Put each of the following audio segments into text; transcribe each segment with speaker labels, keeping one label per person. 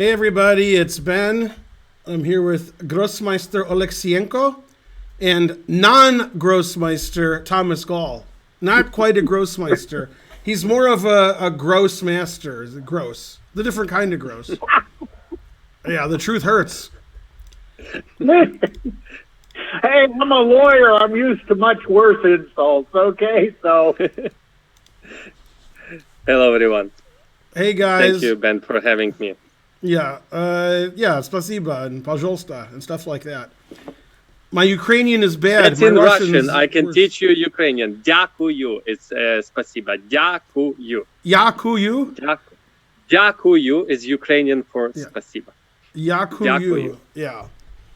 Speaker 1: Hey everybody, it's Ben. I'm here with Grossmeister Oleksiyenko and non-Grossmeister Thomas Gaul. Not quite a Grossmeister. He's more of a gross master. Gross. The different kind of gross. Yeah, the truth hurts.
Speaker 2: Hey, I'm a lawyer. I'm used to much worse insults, okay? So,
Speaker 3: Hello, everyone.
Speaker 1: Hey guys.
Speaker 3: Thank you, Ben, for having me.
Speaker 1: Yeah, spasiba and pожалуйста and stuff like that. My Ukrainian is bad.
Speaker 3: That's
Speaker 1: My
Speaker 3: in
Speaker 1: Russian's
Speaker 3: Russian. I can
Speaker 1: worse.
Speaker 3: teach you Ukrainian. Дякую. It's спасибо. Дякую.
Speaker 1: Yakuyu?
Speaker 3: Дякую is Ukrainian for спасибо.
Speaker 1: Yakuyu.
Speaker 3: Дякую.
Speaker 1: Yeah.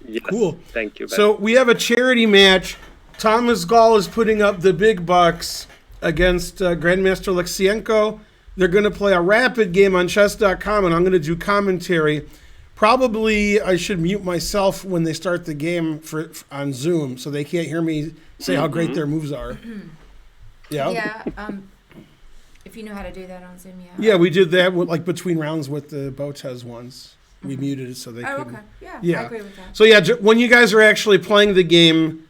Speaker 3: Yes.
Speaker 1: Cool.
Speaker 3: Thank you, Ben.
Speaker 1: So we have a charity match. Thomas Gaul is putting up the big bucks against Grandmaster Oleksiyenko. They're going to play a rapid game on chess.com, and I'm going to do commentary. Probably I should mute myself when they start the game on Zoom so they can't hear me say how great their moves are. Yeah?
Speaker 4: Yeah, if you know how to do that on Zoom, yeah.
Speaker 1: Yeah, we did that like between rounds with the Botez ones. We muted it so they
Speaker 4: Oh,
Speaker 1: couldn't.
Speaker 4: okay. Yeah,
Speaker 1: Yeah.
Speaker 4: I agree with that.
Speaker 1: So yeah, when you guys are actually playing the game,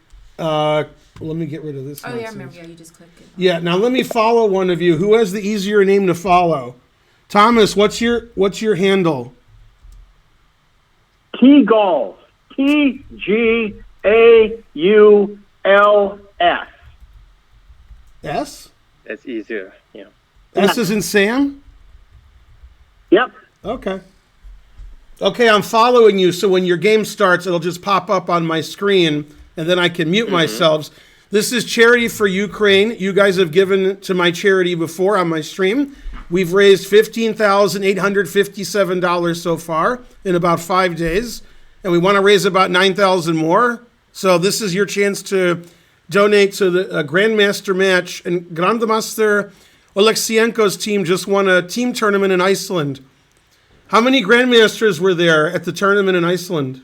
Speaker 1: let me get rid of this.
Speaker 4: Oh, yeah, I
Speaker 1: nonsense.
Speaker 4: remember. Yeah, you just clicked it.
Speaker 1: Yeah, now let me follow one of you. Who has the easier name to follow? Thomas, what's your handle?
Speaker 2: T-Gauls. T-G-A-U-L-S.
Speaker 1: S?
Speaker 3: That's easier. Yeah.
Speaker 1: S is in Sam?
Speaker 2: Yep.
Speaker 1: Okay. Okay, I'm following you, so when your game starts, it'll just pop up on my screen, and then I can mute myself. This is charity for Ukraine. You guys have given to my charity before on my stream. We've raised $15,857 so far in about 5 days, and we want to raise about 9,000 more. So this is your chance to donate to the Grandmaster match. And Grandmaster Oleksiyenko's team just won a team tournament in Iceland. How many Grandmasters were there at the tournament in Iceland?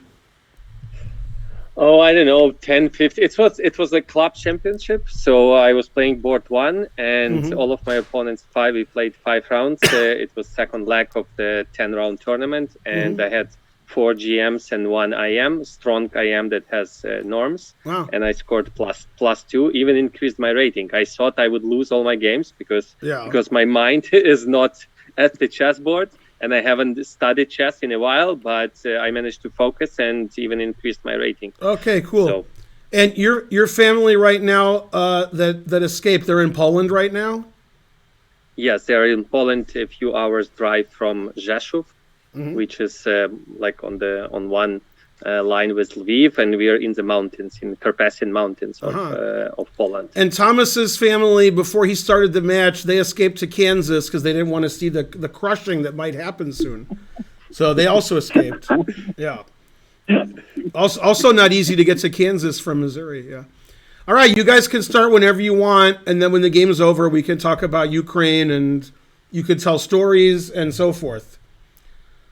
Speaker 3: Oh, I don't know, 10, 15. It was a club championship, so I was playing board one, and all of my opponents we played 5 rounds. It was second leg of the 10-round tournament, and I had 4 GMs and 1 IM, strong IM that has norms, and I scored plus 2, even increased my rating. I thought I would lose all my games because my mind is not at the chessboard. And I haven't studied chess in a while, but I managed to focus and even increased my rating.
Speaker 1: Okay, cool.
Speaker 3: So,
Speaker 1: and your family right now that escaped, they're in Poland right now?
Speaker 3: yes, they're in Poland, a few hours drive from Rzeszów, which is like on one line with Lviv, and we are in the mountains, in Carpathian Mountains of Poland.
Speaker 1: And Thomas's family, before he started the match, they escaped to Kansas because they didn't want to see the crushing that might happen soon. So they also escaped. Yeah. Also not easy to get to Kansas from Missouri. Yeah. All right, you guys can start whenever you want, and then when the game is over, we can talk about Ukraine, and you can tell stories and so forth.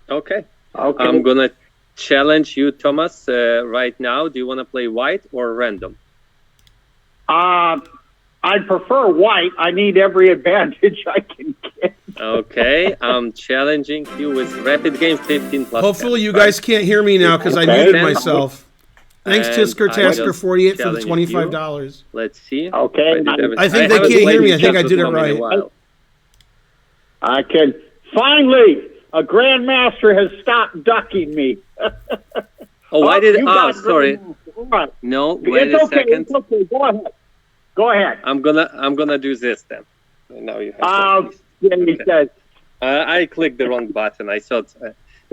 Speaker 3: Okay. I'm gonna challenge you, Thomas, right now. Do you want to play white or random?
Speaker 2: I prefer white. I need every advantage I can get.
Speaker 3: Okay, I'm challenging you with rapid game 15 plus.
Speaker 1: Hopefully
Speaker 3: 10.
Speaker 1: you guys can't hear me now because I muted myself. Thanks, Tisker Tasker 48 for the $25.
Speaker 3: Let's see.
Speaker 2: Okay.
Speaker 1: I think they can't hear me. I think I did it right.
Speaker 2: I can. Finally, a grandmaster has stopped ducking me.
Speaker 3: Oh, why did sorry.
Speaker 2: Right.
Speaker 3: No, wait a second.
Speaker 2: It's okay. Go ahead.
Speaker 3: I'm gonna do this then. Now you have.
Speaker 2: He says.
Speaker 3: I clicked the wrong button. I thought.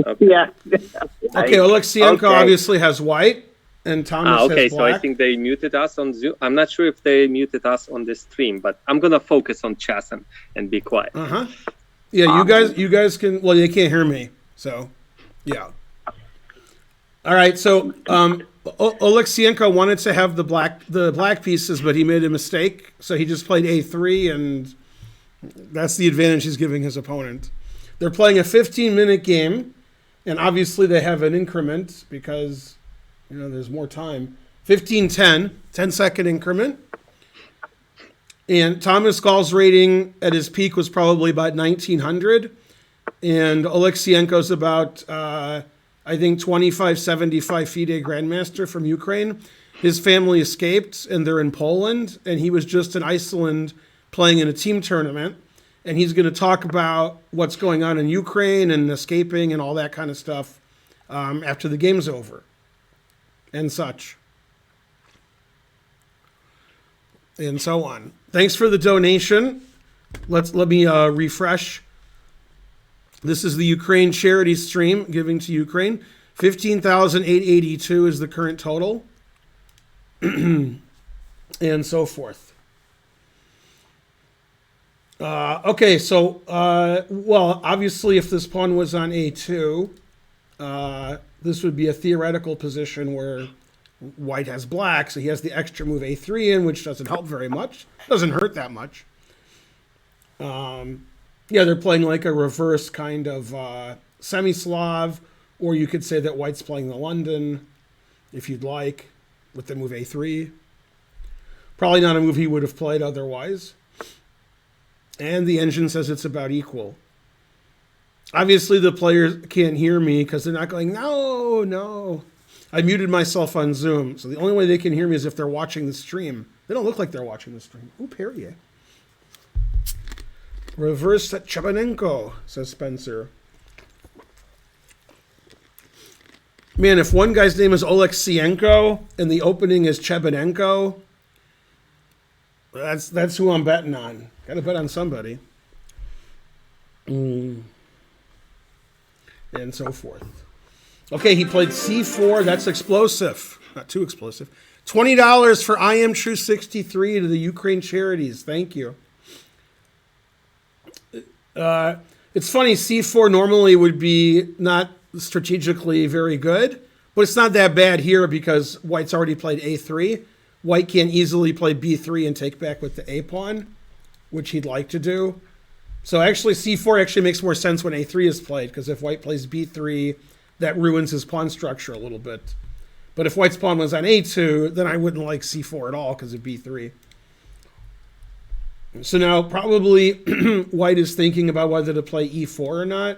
Speaker 2: Okay. Yeah.
Speaker 1: Okay, Oleksiyenko obviously has white, and Thomas has black.
Speaker 3: So I think they muted us on Zoom. I'm not sure if they muted us on the stream, but I'm gonna focus on chess and be quiet.
Speaker 1: Yeah, you guys can. Well, they can't hear me, so yeah. All right, so Oleksiyenko wanted to have the black pieces, but he made a mistake, so he just played A3, and that's the advantage he's giving his opponent. They're playing a 15-minute game, and obviously they have an increment because there's more time. 15-10, 10-second increment. And Thomas Gaul's rating at his peak was probably about 1900. And Oleksiyenko's about, I think, 25-75 FIDE Grandmaster from Ukraine. His family escaped, and they're in Poland, and he was just in Iceland playing in a team tournament. And he's going to talk about what's going on in Ukraine and escaping and all that kind of stuff after the game's over and such. And so on. Thanks for the donation. Let me refresh. This is the Ukraine charity stream giving to Ukraine. 15,882 is the current total. And so forth. Okay, so, well, obviously if this pawn was on a2, this would be a theoretical position where white has black, so he has the extra move a3 in, which doesn't help very much. Doesn't hurt that much. Yeah, they're playing like a reverse kind of semi-Slav, or you could say that white's playing the London, if you'd like, with the move a3. Probably not a move he would have played otherwise. And the engine says it's about equal. Obviously, the players can't hear me because they're not going, no, no. I muted myself on Zoom, so the only way they can hear me is if they're watching the stream. They don't look like they're watching the stream. Ooh, Perrier. Reverse Chebanenko, says Spencer. Man, if one guy's name is Oleksiyenko and the opening is Chebanenko, that's who I'm betting on. Got to bet on somebody. And so forth. Okay, he played c4. That's explosive. Not too explosive. $20 for I Am True 63 to the Ukraine charities. Thank you. It's funny, c4 normally would be not strategically very good, but it's not that bad here because white's already played a3. White can easily play b3 and take back with the a pawn, which he'd like to do. So actually c4 actually makes more sense when a3 is played, because if white plays b3, that ruins his pawn structure a little bit. But if white's pawn was on a2, then I wouldn't like c4 at all because of b3. So now probably white is thinking about whether to play e4 or not,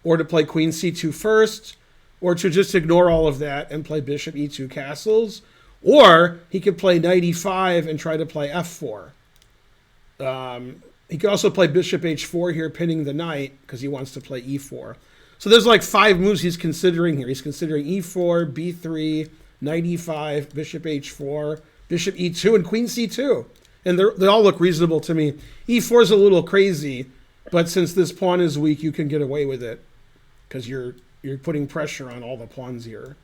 Speaker 1: or to play queen c2 first, or to just ignore all of that and play bishop e2 castles. Or he could play knight e5 and try to play f4. He could also play bishop h4 here, pinning the knight, because he wants to play e4. So there's like 5 moves he's considering here. He's considering e4, b3, knight e5, bishop h4, bishop e2, and queen c2. And they all look reasonable to me. e4 is a little crazy, but since this pawn is weak, you can get away with it because you're putting pressure on all the pawns here,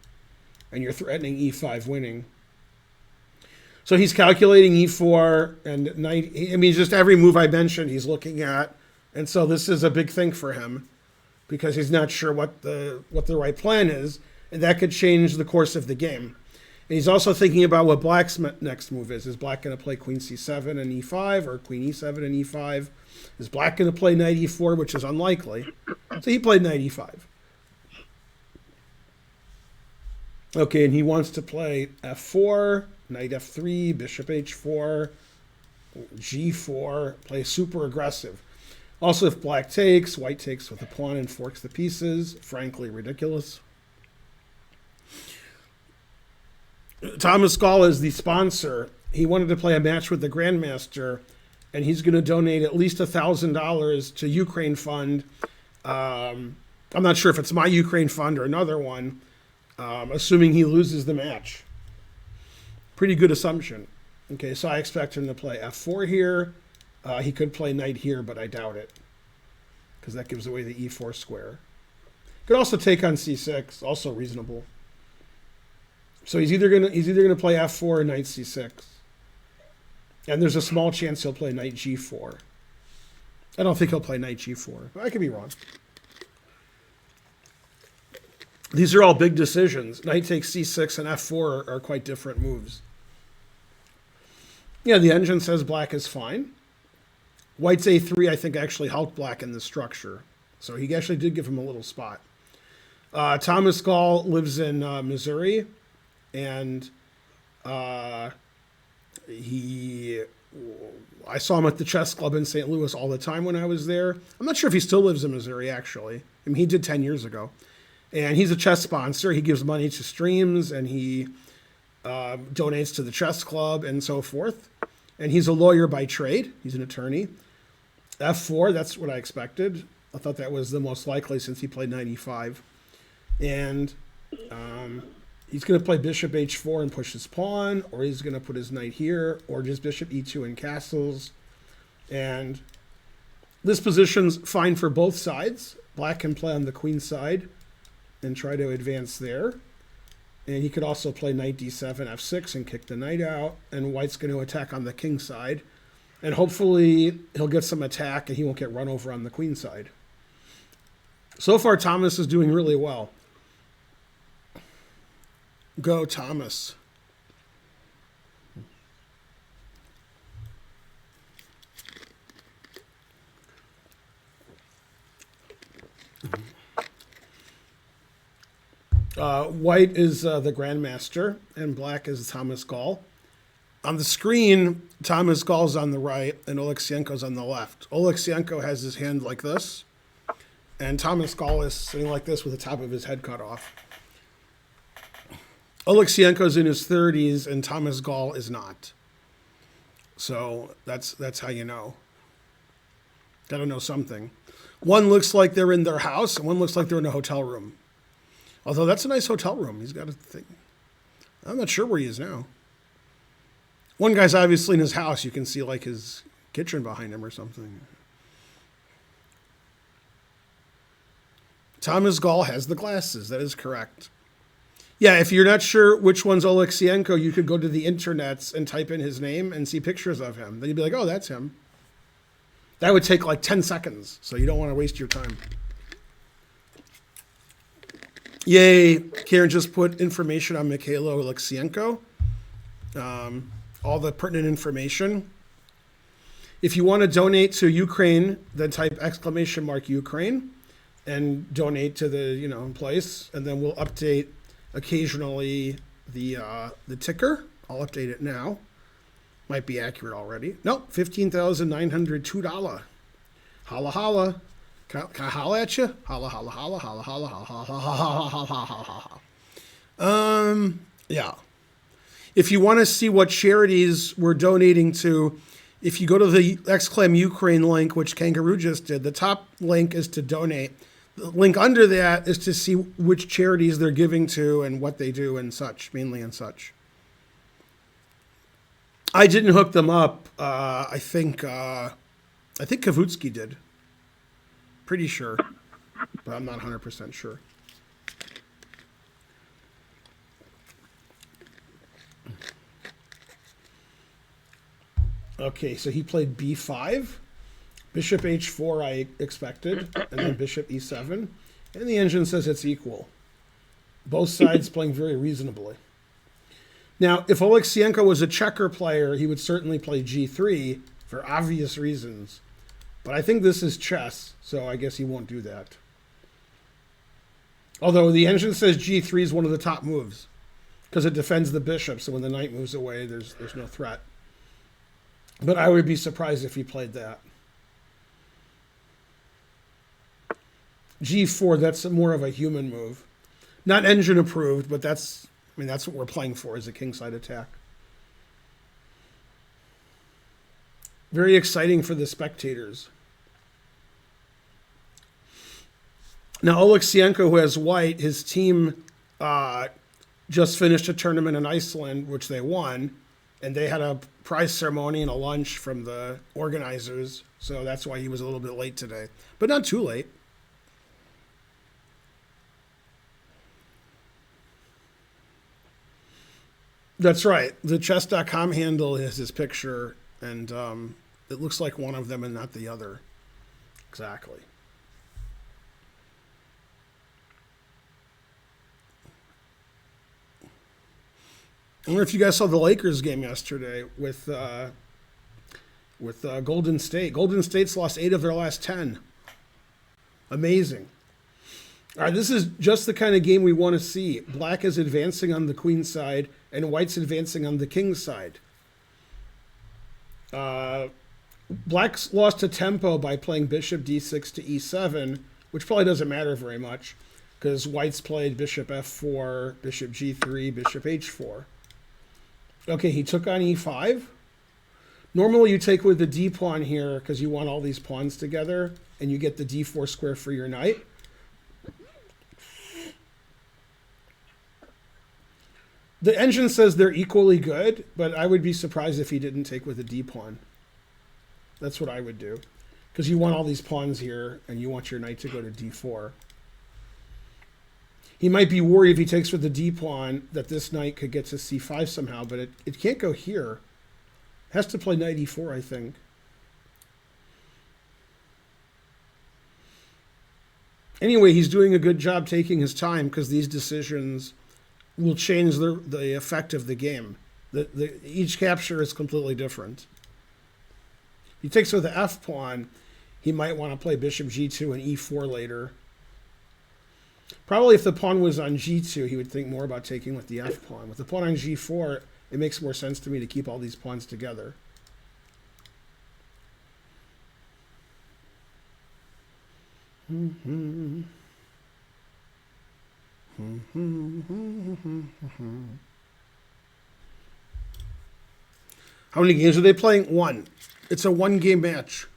Speaker 1: and you're threatening e5 winning. So he's calculating e4 and knight. I mean, just every move I mentioned, he's looking at, and so this is a big thing for him because he's not sure what the right plan is, and that could change the course of the game. And he's also thinking about what black's next move is. Is black going to play queen c7 and e5, or queen e7 and e5? Is black going to play knight e4, which is unlikely? So he played knight e5. Okay, and he wants to play f4, knight f3, bishop h4, g4, play super aggressive. Also, if black takes, white takes with the pawn and forks the pieces. Frankly, ridiculous. Thomas Gaul is the sponsor. He wanted to play a match with the Grandmaster, and he's going to donate at least $1,000 to Ukraine Fund. I'm not sure if it's my Ukraine Fund or another one, assuming he loses the match. Pretty good assumption. Okay, so I expect him to play f4 here. He could play knight here, but I doubt it, because that gives away the e4 square. Could also take on c6, also reasonable. So he's either gonna play f4 or knight c6, and there's a small chance he'll play knight g4. I don't think he'll play knight g4. I could be wrong. These are all big decisions. Knight takes c6 and f4 are quite different moves. Yeah, the engine says black is fine. White's a3, I think, actually helped black in the structure, so he actually did give him a little spot. Thomas Gaul lives in Missouri. And he I saw him at the chess club in St. Louis all the time when I was there. I'm not sure if he still lives in Missouri, actually. I mean, he did 10 years ago. And he's a chess sponsor. He gives money to streams, and he donates to the chess club and so forth. And he's a lawyer by trade. He's an attorney. F4, that's what I expected. I thought that was the most likely since he played 95. And he's going to play bishop h4 and push his pawn, or he's going to put his knight here, or just bishop e2 and castles. And this position's fine for both sides. Black can play on the queen side and try to advance there. And he could also play knight d7, f6 and kick the knight out. And white's going to attack on the king side. And hopefully he'll get some attack and he won't get run over on the queen side. So far, Thomas is doing really well. Go, Thomas. White is the grandmaster, and black is Thomas Gaul. On the screen, Thomas Gaul's on the right, and Oleksiyenko's on the left. Oleksiyenko has his hand like this, and Thomas Gaul is sitting like this with the top of his head cut off. Oleksiyenko's in his 30s, and Thomas Gaul is not. So that's how you know. Got to know something. One looks like they're in their house, and one looks like they're in a hotel room. Although that's a nice hotel room. He's got a thing. I'm not sure where he is now. One guy's obviously in his house. You can see like his kitchen behind him or something. Thomas Gaul has the glasses. That is correct. Yeah, if you're not sure which one's Oleksiyenko, you could go to the internets and type in his name and see pictures of him. Then you'd be like, oh, that's him. That would take like 10 seconds, so you don't want to waste your time. Yay, Karen just put information on Mykhaylo Oleksiyenko. All the pertinent information. If you want to donate to Ukraine, then type !Ukraine and donate to the place, and then we'll update occasionally the ticker. I'll update it now. Might be accurate already. Nope, $15,902. Holla holla. Can I holla at you? Holla holla holla holla holla holla holla holla holla holla. Yeah. If you want to see what charities we're donating to, if you go to the !Ukraine link, which Kangaroo just did, the top link is to donate. The link under that is to see which charities they're giving to and what they do and such, mainly and such. I didn't hook them up. I think Kavutsky did. Pretty sure, but I'm not 100% sure. Okay, so he played b5, bishop h4 I expected, and then bishop e7, and the engine says it's equal. Both sides playing very reasonably. Now, if Oleksiyenko was a checker player, he would certainly play g3 for obvious reasons. But I think this is chess, so I guess he won't do that. Although the engine says g3 is one of the top moves, because it defends the bishop, so when the knight moves away, there's no threat. But I would be surprised if he played that. g4, that's more of a human move. Not engine approved, but that's what we're playing for, is a kingside attack. Very exciting for the spectators. Now, Oleksiyenko, who has white, his team just finished a tournament in Iceland, which they won, and they had a prize ceremony and a lunch from the organizers, so that's why he was a little bit late today. But not too late. That's right. The chess.com handle is his picture, and it looks like one of them and not the other. Exactly. I wonder if you guys saw the Lakers game yesterday with Golden State. Golden State's lost 8 of their last 10. Amazing. All right, this is just the kind of game we want to see. Black is advancing on the queen side, and white's advancing on the king side. Black's lost to tempo by playing bishop d6 to e7, which probably doesn't matter very much because White's played bishop f4, bishop g3, bishop h4. Okay, he took on e5. Normally you take with the d pawn here because you want all these pawns together and you get the d4 square for your knight. The engine says they're equally good, but I would be surprised if he didn't take with the d pawn. That's what I would do. Because you want all these pawns here, and you want your knight to go to d4. He might be worried if he takes with the d pawn that this knight could get to c5 somehow, but it can't go here. It has to play knight e4, I think. Anyway, he's doing a good job taking his time because these decisions will change the effect of the game. Each capture is completely different. If he takes with the f pawn, he might want to play bishop g2 and e4 later. Probably if the pawn was on g2, he would think more about taking with the f pawn. With the pawn on g4, it makes more sense to me to keep all these pawns together. How many games are they playing? One. It's a one-game match.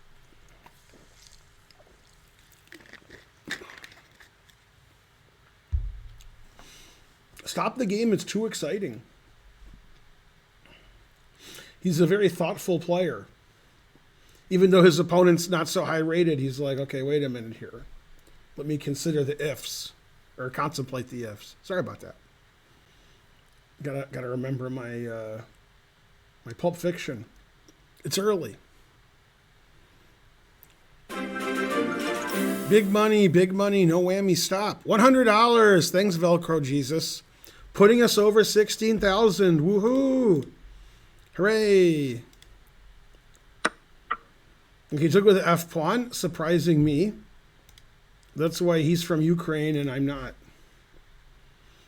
Speaker 1: Stop the game. It's too exciting. He's a very thoughtful player. Even though his opponent's not so high rated, he's like, okay, wait a minute here. Let me consider the ifs, or contemplate the ifs. Sorry about that. Gotta remember my my Pulp Fiction. It's early. Big money, no whammy, stop. $100. Thanks, Velcro Jesus. Putting us over 16,000. Woohoo! Hooray! He took with the F pawn, surprising me. That's why he's from Ukraine and I'm not.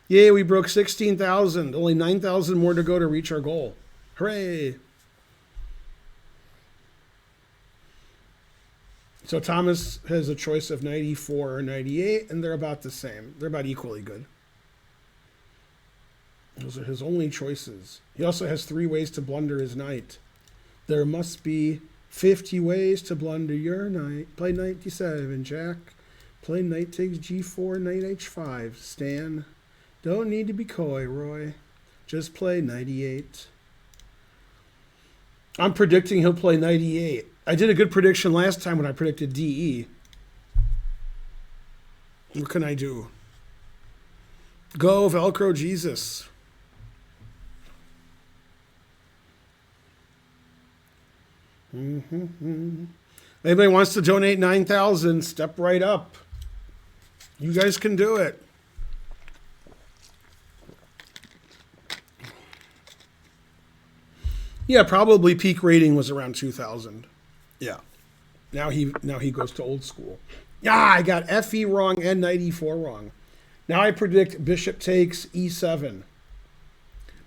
Speaker 1: Yay, we broke 16,000. Only 9,000 more to go to reach our goal. Hooray! So Thomas has a choice of knight e4 or knight e8, and they're about the same. They're about equally good. Those are his only choices. He also has 3 ways to blunder his knight. There must be 50 ways to blunder your knight. Play knight d7, Jack. Play knight takes g4, knight h5. Stan. Don't need to be coy, Roy. Just play knight e8. I'm predicting he'll play knight e8. I did a good prediction last time when I predicted DE. What can I do? Go, Velcro Jesus. Anybody wants to donate 9,000, step right up. You guys can do it. Yeah, probably peak rating was around 2,000. Yeah. Now he goes to old school. Yeah, I got FE wrong and knight e4 wrong. Now I predict bishop takes e7.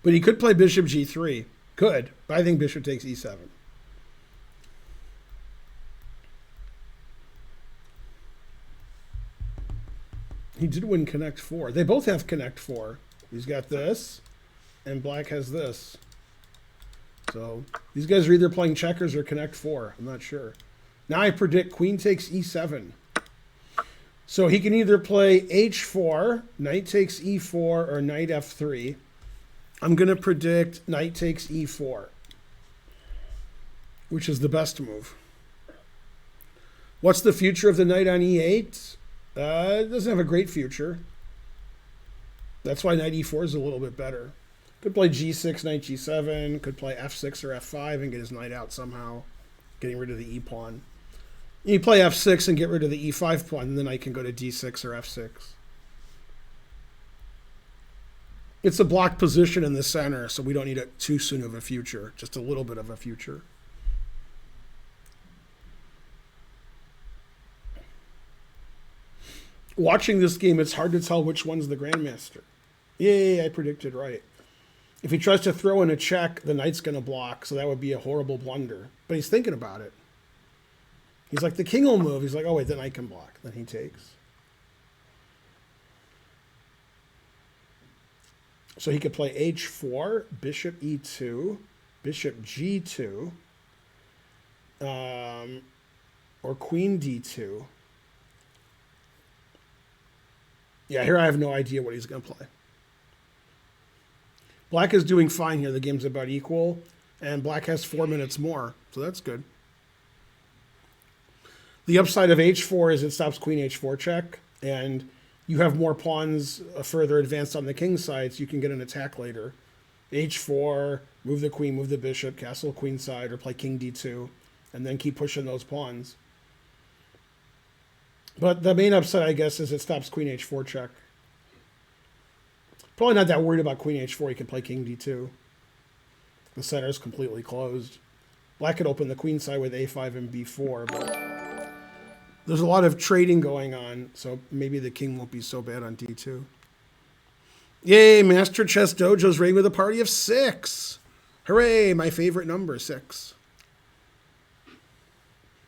Speaker 1: But he could play bishop g3. Could, but I think bishop takes e7. He did win connect 4. They both have connect 4. He's got this, and black has this. So these guys are either playing checkers or connect 4. I'm not sure. Now I predict queen takes e7. So he can either play h4, knight takes e4, or knight f3. I'm going to predict knight takes e4, which is the best move. What's the future of the knight on e8? It doesn't have a great future. That's why knight e4 is a little bit better. Could play g6, knight g7. Could play f6 or f5 and get his knight out somehow, getting rid of the e-pawn. You play f6 and get rid of the e5 pawn, and then I can go to d6 or f6. It's a blocked position in the center, so we don't need it too soon of a future, just a little bit of a future. Watching this game, it's hard to tell which one's the grandmaster. Yay, I predicted right. If he tries to throw in a check, the knight's going to block, so that would be a horrible blunder. But he's thinking about it. He's like, the king will move. He's like, oh, wait, then I can block. Then he takes. So he could play h4, bishop e2, bishop g2, or queen d2. Yeah, here I have no idea what he's going to play. Black is doing fine here. The game's about equal, and black has 4 minutes more, so that's good. The upside of h4 is it stops queen h4 check, and you have more pawns further advanced on the king side, so you can get an attack later. h4, move the queen, move the bishop, castle queen side, or play king d2, and then keep pushing those pawns. But the main upside, I guess, is it stops queen h4 check. Probably not that worried about queen h4. You can play king d2. The center is completely closed. Black could open the queen side with a5 and b4, but there's a lot of trading going on, so maybe the king won't be so bad on d2. Yay, Master Chess Dojo's raiding with a party of 6. Hooray, my favorite number, 6.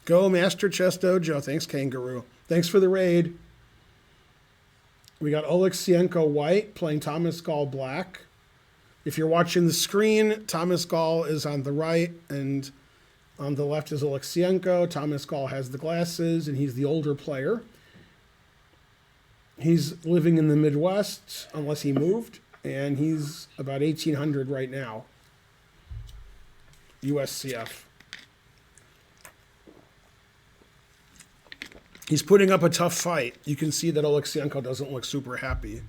Speaker 1: Go, Master Chess Dojo. Thanks, Kangaroo. Thanks for the raid. We got Oleksiyenko white playing Thomas Gaul black. If you're watching the screen, Thomas Gaul is on the right, and on the left is Oleksiyenko. Thomas Gaul has the glasses, and he's the older player. He's living in the Midwest, unless he moved, and he's about 1,800 right now. USCF. He's putting up a tough fight. You can see that Oleksiyenko doesn't look super happy.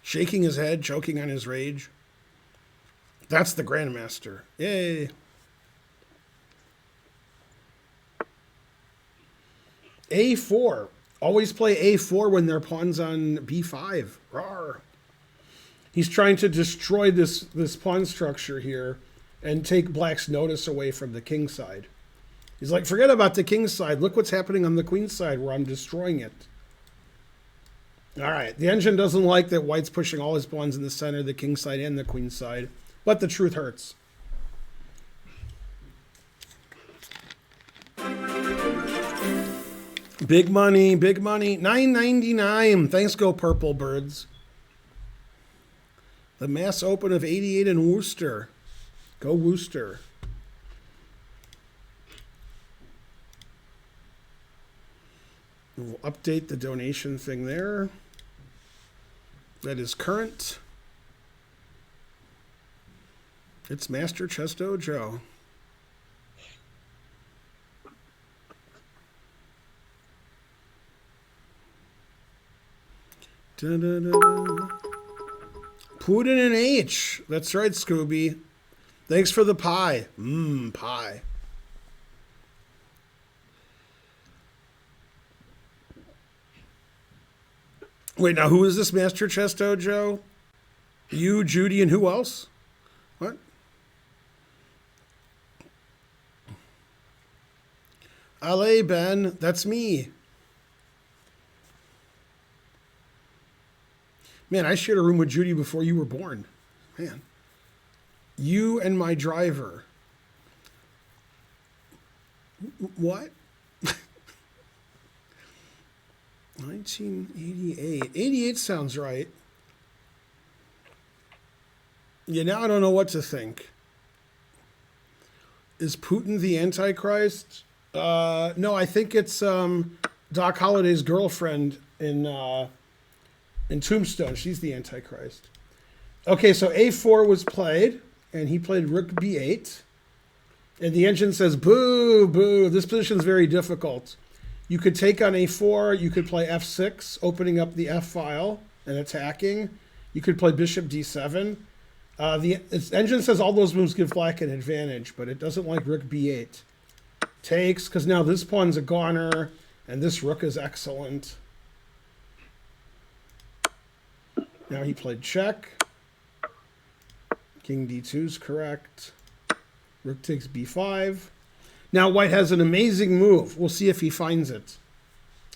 Speaker 1: Shaking his head, choking on his rage. That's the Grandmaster. Yay. A4. Always play a4 when their pawn's on b5. Rawr. He's trying to destroy this pawn structure here and take black's notice away from the king side. He's like, forget about the king side. Look what's happening on the queen side where I'm destroying it. All right. The engine doesn't like that white's pushing all his pawns in the center, the king side and the queen side. But the truth hurts. Big money, big money. $9.99. Thanks, Go Purple Birds. The Mass Open of 88 in Worcester. Go Worcester. We'll update the donation thing there. That is current. It's Master Chess Dojo. Putin and H. That's right, Scooby. Thanks for the pie. Pie. Wait, now who is this Master Chess Dojo? You, Judy, and who else? What? Ale, Ben. That's me. Man, I shared a room with Judy before you were born. Man. You and my driver. What? 1988. 88 sounds right. Yeah, now I don't know what to think. Is Putin the Antichrist? No, I think it's Doc Holliday's girlfriend in Tombstone. She's the Antichrist. Okay, so A4 was played, and he played Rook B8. And the engine says, boo, boo, this position's very difficult. You could take on A4, you could play F6, opening up the F file and attacking. You could play Bishop D7. The engine says all those moves give black an advantage, but it doesn't like Rook B8. Takes, because now this pawn's a goner, and this rook is excellent. Now he played check. King D2 is correct. Rook takes B5. Now white has an amazing move. We'll see if he finds it.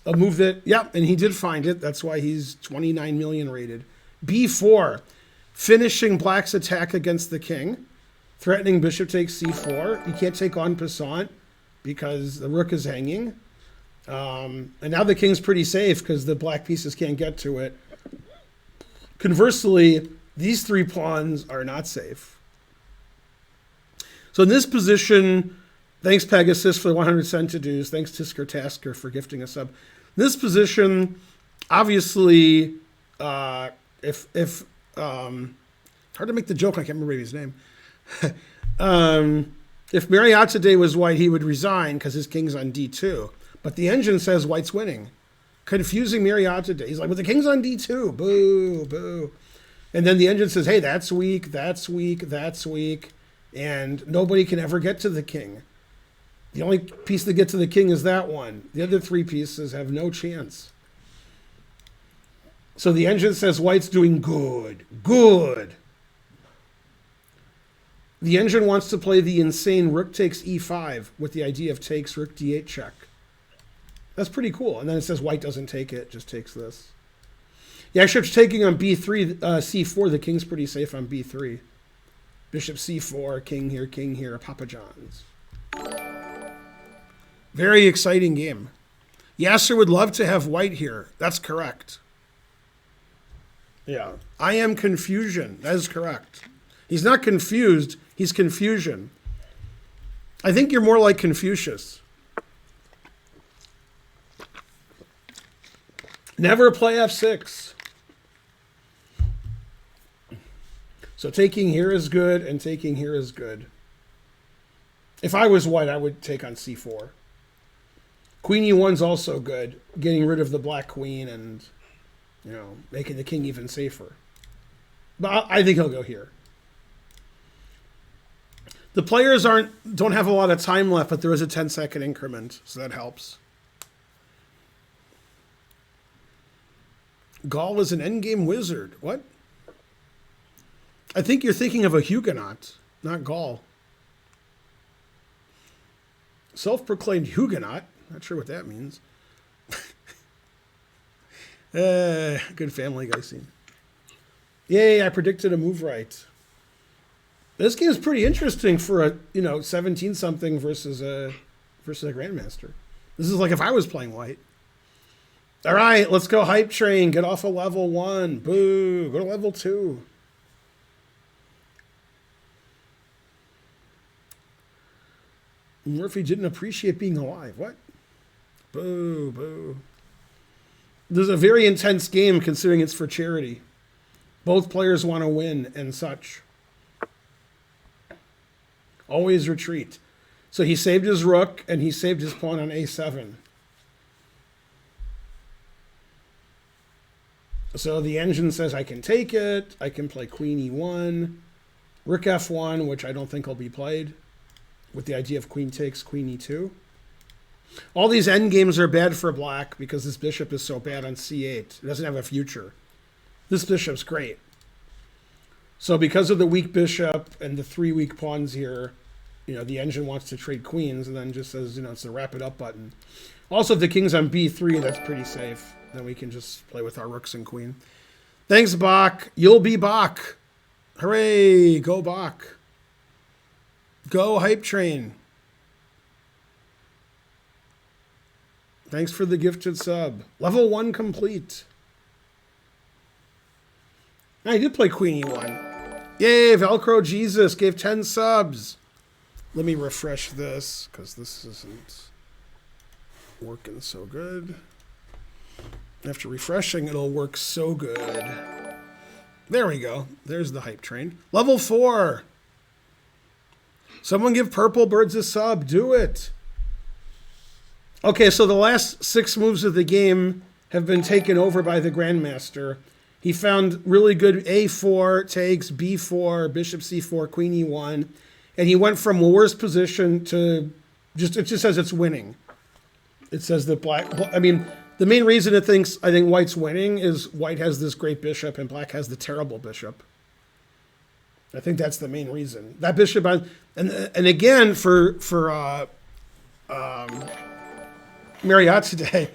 Speaker 1: A move that, yeah, and he did find it. That's why he's 29 million rated. B4, finishing black's attack against the king, threatening bishop takes c4. You can't take on passant because the rook is hanging. And now the king's pretty safe because the black pieces can't get to it. Conversely, these 3 pawns are not safe. So in this position, thanks Pegasus for the 100 centidues. Thanks Tisker Tasker for gifting a sub. In this position, obviously, hard to make the joke, I can't remember his name. If Mariotide was white, he would resign because his king's on d2. But the engine says white's winning. Confusing Mariotide. He's like, but the king's on d2. Boo, boo. And then the engine says, hey, that's weak, that's weak, that's weak. And nobody can ever get to the king. The only piece that gets to the king is that one. The other 3 pieces have no chance. So the engine says white's doing good. Good. The engine wants to play the insane rook takes e5 with the idea of takes rook d8 check. That's pretty cool. And then it says white doesn't take it, just takes this. Yeah, bishop's taking on b3, c4. The king's pretty safe on b3. Bishop c4, king here, Papa John's. Very exciting game. Yasser would love to have white here. That's correct. Yeah. I am confusion. That is correct. He's not confused. He's confusion. I think you're more like Confucius. Never play f6. So taking here is good and taking here is good. If I was white, I would take on c4. Queen e1's also good, getting rid of the black queen and, you know, making the king even safer. But I think he'll go here. The players don't have a lot of time left, but there is a 10-second increment, so that helps. Gaul is an endgame wizard. What? I think you're thinking of a Huguenot, not Gaul. Self-proclaimed Huguenot. Not sure what that means. Good Family Guy scene. Yay, I predicted a move right. This game is pretty interesting for a 17-something versus a grandmaster. This is like if I was playing white. All right, let's go hype train. Get off of level 1. Boo. Go to level 2. Murphy didn't appreciate being alive. What? Boo, boo. This is a very intense game considering it's for charity. Both players want to win and such. Always retreat. So he saved his rook and he saved his pawn on a7. So the engine says I can take it. I can play queen e1. Rook f1, which I don't think will be played, with the idea of queen takes, queen e2. All these endgames are bad for black because this bishop is so bad on c8. It doesn't have a future. This bishop's great. So because of the weak bishop and the 3 weak pawns here, the engine wants to trade queens and then just says, it's the wrap it up button. Also, if the king's on b3, that's pretty safe. Then we can just play with our rooks and queen. Thanks, Bach. You'll be Bach. Hooray. Go Bach. Go hype train. Thanks for the gifted sub. Level 1 complete. I did play queen e1. Yay, Velcro Jesus gave 10 subs. Let me refresh this because this isn't working so good. After refreshing, it'll work so good. There we go. There's the hype train. Level 4. Someone give Purple Birds a sub. Do it. Okay, so the last 6 moves of the game have been taken over by the Grandmaster. He found really good a4, takes, b4, bishop c4, queen e1. And he went from worst position to it just says it's winning. It says that the main reason I think white's winning is white has this great bishop and black has the terrible bishop. I think that's the main reason. That bishop and again for Marriott today,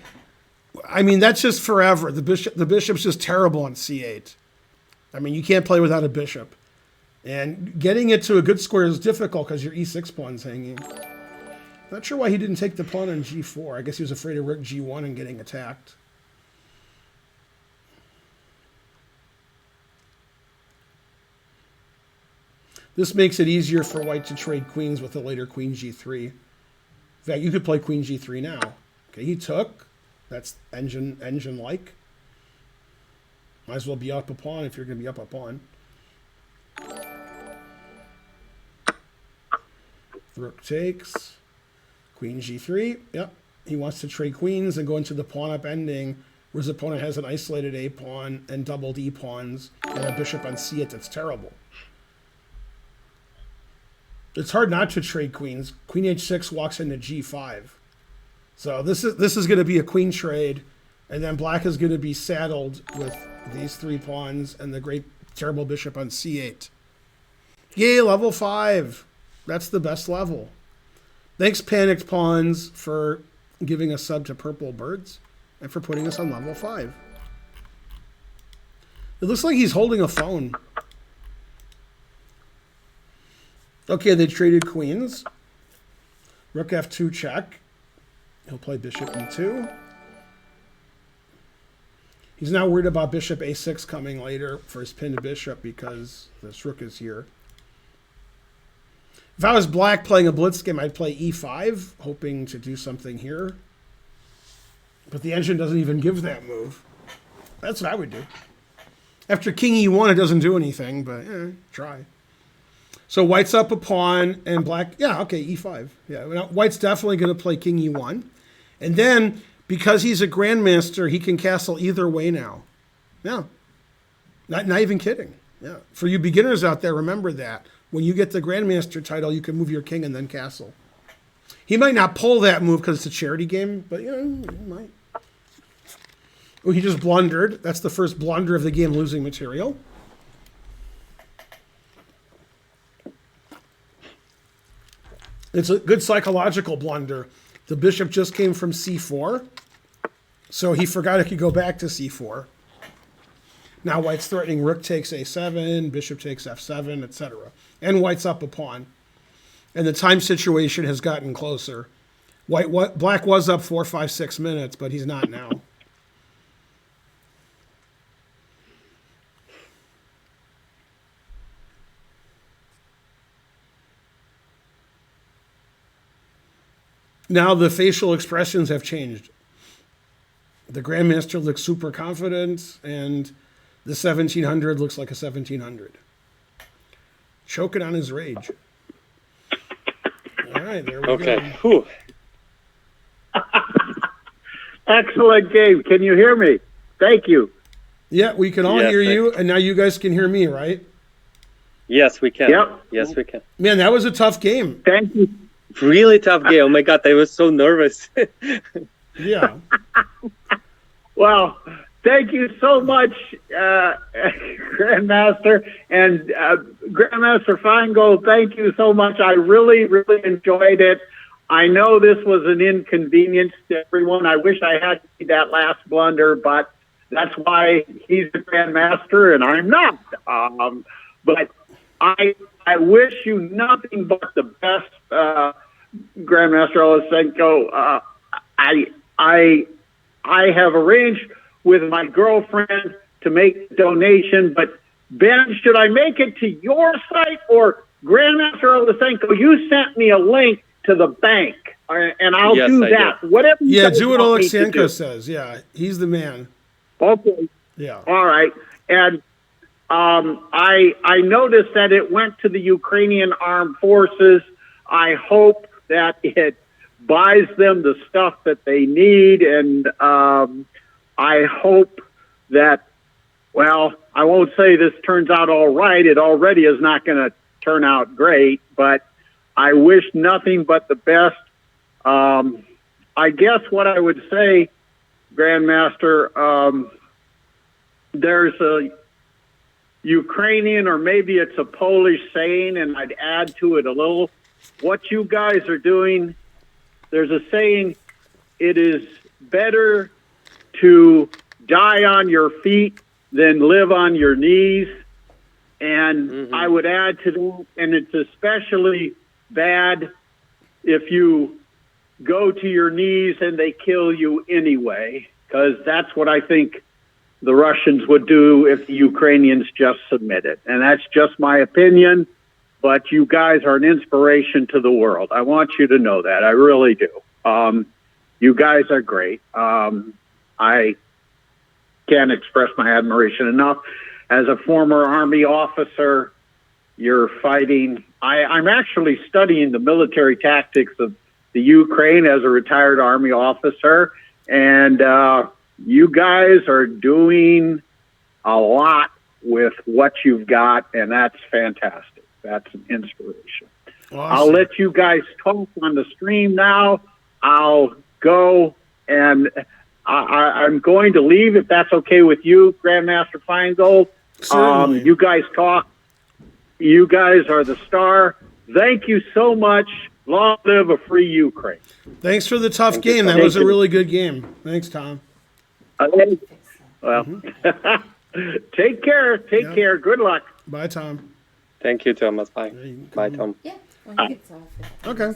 Speaker 1: I mean, that's just forever. The bishop's just terrible on c8. I mean, you can't play without a bishop. And getting it to a good square is difficult because your e6 pawn's hanging. Not sure why he didn't take the pawn on g4. I guess he was afraid of rook g1 and getting attacked. This makes it easier for white to trade queens with a later queen g3. In fact, you could play queen g3 now. Okay, he took. That's engine-like. Might as well be up a pawn if you're going to be up a pawn. Rook takes. Queen g3. Yep. He wants to trade queens and go into the pawn-up ending, where his opponent has an isolated a pawn and doubled e pawns and a bishop on c8 that's terrible. It's hard not to trade queens. Queen h6 walks into g5. So this is going to be a queen trade, and then black is going to be saddled with these 3 pawns and the great terrible bishop on c8. Yay, level 5. That's the best level. Thanks, Panicked Pawns, for giving a sub to Purple Birds and for putting us on level 5. It looks like he's holding a phone. Okay, they traded queens. Rook f2 check. He'll play bishop e2. He's now worried about bishop a6 coming later for his pinned bishop because this rook is here. If I was black playing a blitz game, I'd play e5, hoping to do something here. But the engine doesn't even give that move. That's what I would do. After king e1, it doesn't do anything, but try. So white's up a pawn, and black, okay, e5. Yeah, white's definitely going to play king e1. And then, because he's a grandmaster, he can castle either way now. Yeah. Not even kidding. Yeah. For you beginners out there, remember that. When you get the grandmaster title, you can move your king and then castle. He might not pull that move because it's a charity game, but, he might. Oh, he just blundered. That's the first blunder of the game, losing material. It's a good psychological blunder. The bishop just came from c4, so he forgot he could go back to c4. Now white's threatening rook takes a7, bishop takes f7, etc. And white's up a pawn. And the time situation has gotten closer. Black was up 4, 5, 6 minutes, but he's not now. Now the facial expressions have changed. The grandmaster looks super confident, and the 1700 looks like a 1700. Choking on his rage. All right, there we go.
Speaker 3: Okay. Whew.
Speaker 2: Excellent game. Can you hear me? Thank you.
Speaker 1: Yeah, we can all hear you, and now you guys can hear me, right?
Speaker 3: Yes, we can.
Speaker 2: Yep.
Speaker 3: Yes, we can.
Speaker 1: Man, that was a tough game.
Speaker 2: Thank you.
Speaker 3: Really tough game. Oh my God, I was so nervous.
Speaker 1: Yeah.
Speaker 2: Well, thank you so much, Grandmaster. And Grandmaster Finegold, thank you so much. I really, really enjoyed it. I know this was an inconvenience to everyone. I wish I had that last blunder, but that's why he's the Grandmaster and I'm not. But I wish you nothing but the best, Grandmaster Oleksiyenko. I have arranged with my girlfriend to make a donation, but Ben, should I make it to your site or Grandmaster Oleksiyenko? You sent me a link to the bank, and I'll do that. Whatever.
Speaker 1: Yeah, do what Oleksiyenko says. Yeah, he's the man.
Speaker 2: Okay.
Speaker 1: Yeah.
Speaker 2: All right. And I noticed that it went to the Ukrainian Armed Forces. I hope that it buys them the stuff that they need, and I hope that, well, I won't say this turns out all right. It already is not going to turn out great, but I wish nothing but the best. I guess what I would say, Grandmaster, there's a Ukrainian, or maybe it's a Polish saying, and I'd add to it a little. What you guys are doing, there's a saying, it is better to die on your feet than live on your knees. And I would add to that, and it's especially bad if you go to your knees and they kill you anyway, because that's what I think the Russians would do if the Ukrainians just submitted. And that's just my opinion, but you guys are an inspiration to the world. I want you to know that. I really do. You guys are great. I can't express my admiration enough. As a former Army officer, you're fighting. I'm actually studying the military tactics of the Ukraine as a retired Army officer, and you guys are doing a lot with what you've got, and that's fantastic. That's an inspiration. Awesome. I'll let you guys talk on the stream now. I'll go, and I'm going to leave if that's okay with you, Grandmaster Finegold. You guys talk. You guys are the star. Thank you so much. Long live a free Ukraine.
Speaker 1: Thanks for the tough game. That was a really good game. Thanks, Tom.
Speaker 2: Well, take care. Take care. Good luck.
Speaker 1: Bye, Tom.
Speaker 3: Thank you, Thomas. Bye. Bye, Tom.
Speaker 4: Yeah, when he gets off.
Speaker 1: Okay.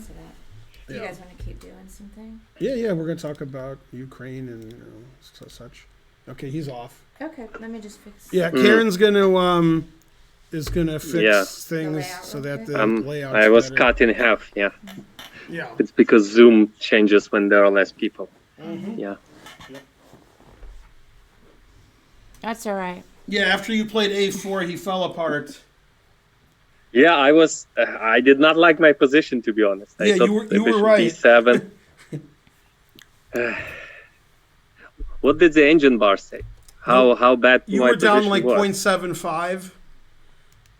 Speaker 4: Do you guys want to keep doing something?
Speaker 1: Yeah, we're going to talk about Ukraine and such. Okay, he's off.
Speaker 4: Okay, let me just fix.
Speaker 1: Yeah, Karen's gonna is gonna fix things
Speaker 4: so that
Speaker 1: the layout.
Speaker 3: I was cut in half. Yeah.
Speaker 1: Yeah.
Speaker 3: It's because Zoom changes when there are less people. Yeah.
Speaker 4: That's all right.
Speaker 1: Yeah, after you played A4, he fell apart.
Speaker 3: Yeah, I did not like my position, to be honest. I
Speaker 1: you were right.
Speaker 3: D7. What did the engine bar say? How bad
Speaker 1: you
Speaker 3: my
Speaker 1: were down
Speaker 3: position
Speaker 1: like
Speaker 3: was?
Speaker 1: 0.75.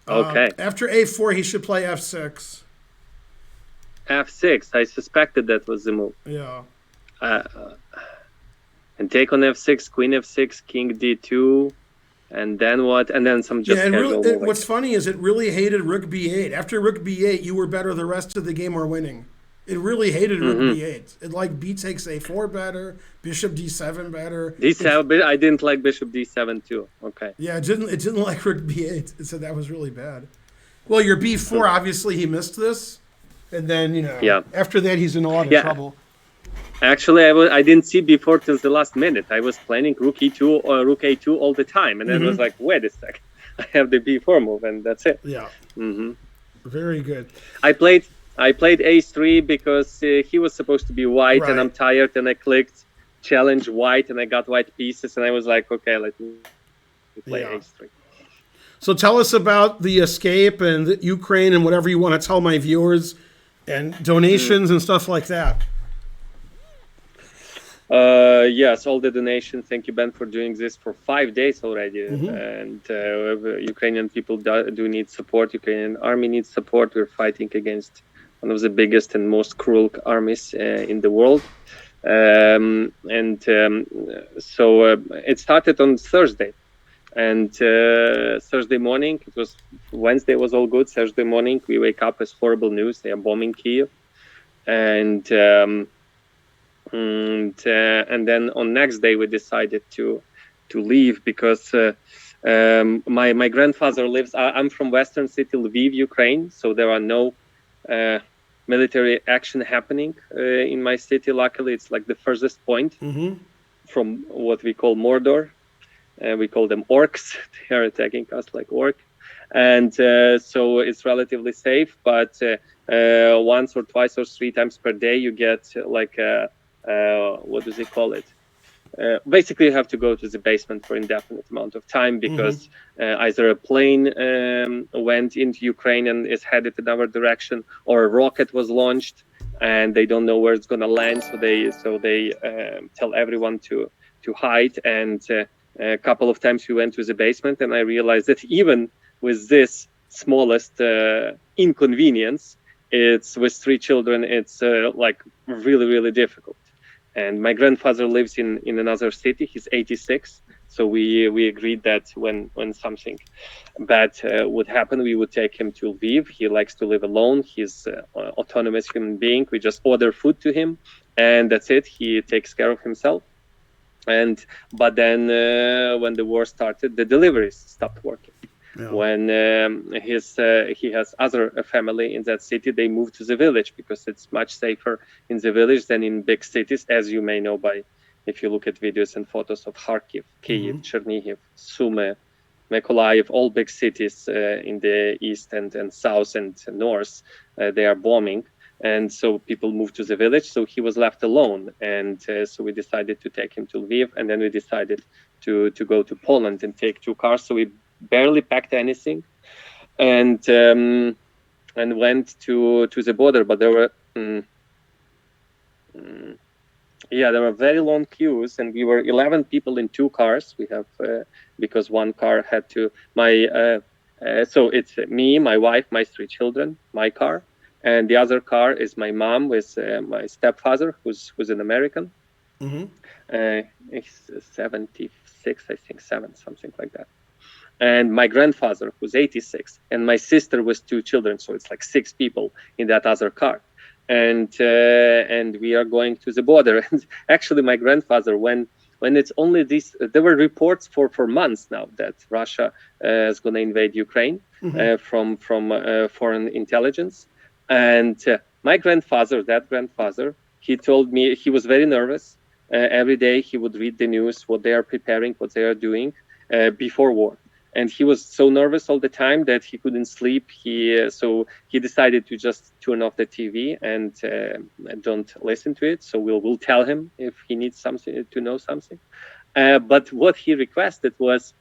Speaker 3: Okay.
Speaker 1: After A4, he should play F6.
Speaker 3: F6. I suspected that was the move.
Speaker 1: Yeah.
Speaker 3: And take on F6, Queen F6, King D2, and then what? And then some just casual moving.
Speaker 1: What's funny is it really hated Rook B8. After Rook B8, you were better the rest of the game or winning. It really hated Rook B8. It liked B takes A4 better, Bishop D7 better.
Speaker 3: D7, I didn't like Bishop D7 too. Okay.
Speaker 1: Yeah, it didn't like Rook B8. It said that was really bad. Well, your B4, obviously he missed this. And then, after that he's in a lot of trouble.
Speaker 3: Actually, I didn't see B4 till the last minute. I was planning Rook E2 or Rook A2 all the time. And then it was like, wait a second. I have the B4 move and that's it.
Speaker 1: Yeah. Very good.
Speaker 3: I played A3 because he was supposed to be white, and I'm tired, and I clicked challenge white, and I got white pieces, and I was like, okay, let me play A3.
Speaker 1: So tell us about the escape and the Ukraine and whatever you want to tell my viewers and donations and stuff like that.
Speaker 3: Yes, all the donations. Thank you, Ben, for doing this for 5 days already. And Ukrainian people do need support. Ukrainian army needs support. We're fighting against one of the biggest and most cruel armies in the world. So it started on Thursday. And Thursday morning, it was Wednesday was all good. Thursday morning, we wake up as horrible news. They are bombing Kyiv. And then on next day, we decided to leave because my grandfather lives. I'm from Western city, Lviv, Ukraine. So there are no military action happening in my city. Luckily, it's like the furthest point from what we call Mordor. We call them orcs. They are attacking us like orc. And so it's relatively safe. But once or twice or 3 times per day, you get like what do they call it? Basically, you have to go to the basement for indefinite amount of time because either a plane went into Ukraine and is headed in our direction, or a rocket was launched and they don't know where it's going to land. So they tell everyone to hide. And a couple of times we went to the basement, and I realized that even with this smallest inconvenience, it's with 3 children, it's like really, really difficult. And my grandfather lives in another city. He's 86. So we agreed that when something bad would happen, we would take him to Lviv. He likes to live alone. He's an autonomous human being. We just order food to him, and that's it. He takes care of himself. But then when the war started, the deliveries stopped working.
Speaker 1: Yeah.
Speaker 3: When he has other family in that city, they moved to the village because it's much safer in the village than in big cities, as you may know by if you look at videos and photos of Kharkiv, Kyiv, Chernihiv, Sumy, Mykolaiv, all big cities in the east and south and north. They are bombing. And so people moved to the village, so he was left alone. And so we decided to take him to Lviv, and then we decided to go to Poland and take 2 cars. So we barely packed anything, and went to the border. But there were there were very long queues, and we were 11 people in 2 cars. We have because one car had to so it's me, my wife, my 3 children, my car. And the other car is my mom with my stepfather, who's an American. He's 76, I think, 7, something like that. And my grandfather, who's 86, and my sister with 2 children. So it's like 6 people in that other car. And we are going to the border. And actually, my grandfather, when it's only this, there were reports for months now that Russia is going to invade Ukraine from foreign intelligence. And my grandfather, he told me he was very nervous. Every day he would read the news, what they are preparing, what they are doing before war. And he was so nervous all the time that he couldn't sleep. So he decided to just turn off the TV and don't listen to it. So we'll tell him if he needs something to know something. But what he requested was,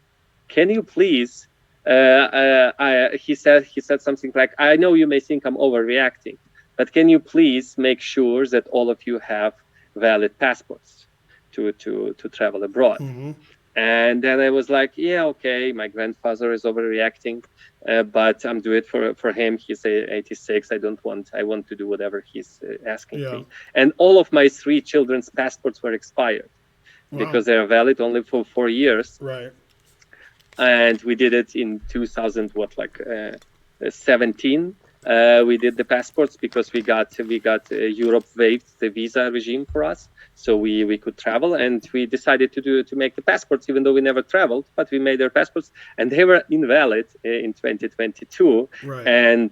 Speaker 3: can you please? He said something like, I know you may think I'm overreacting, but can you please make sure that all of you have valid passports to travel abroad? And then I was like, yeah, okay, my grandfather is overreacting, but I'm doing it for him. He's 86. I want to do whatever he's asking me. And all of my 3 children's passports were expired because they are valid only for 4 years.
Speaker 1: Right.
Speaker 3: And we did it in 2017. We did the passports because we got Europe waived the visa regime for us, so we could travel, and we decided to make the passports even though we never traveled, but we made our passports, and they were invalid in 2022.
Speaker 1: Right.
Speaker 3: And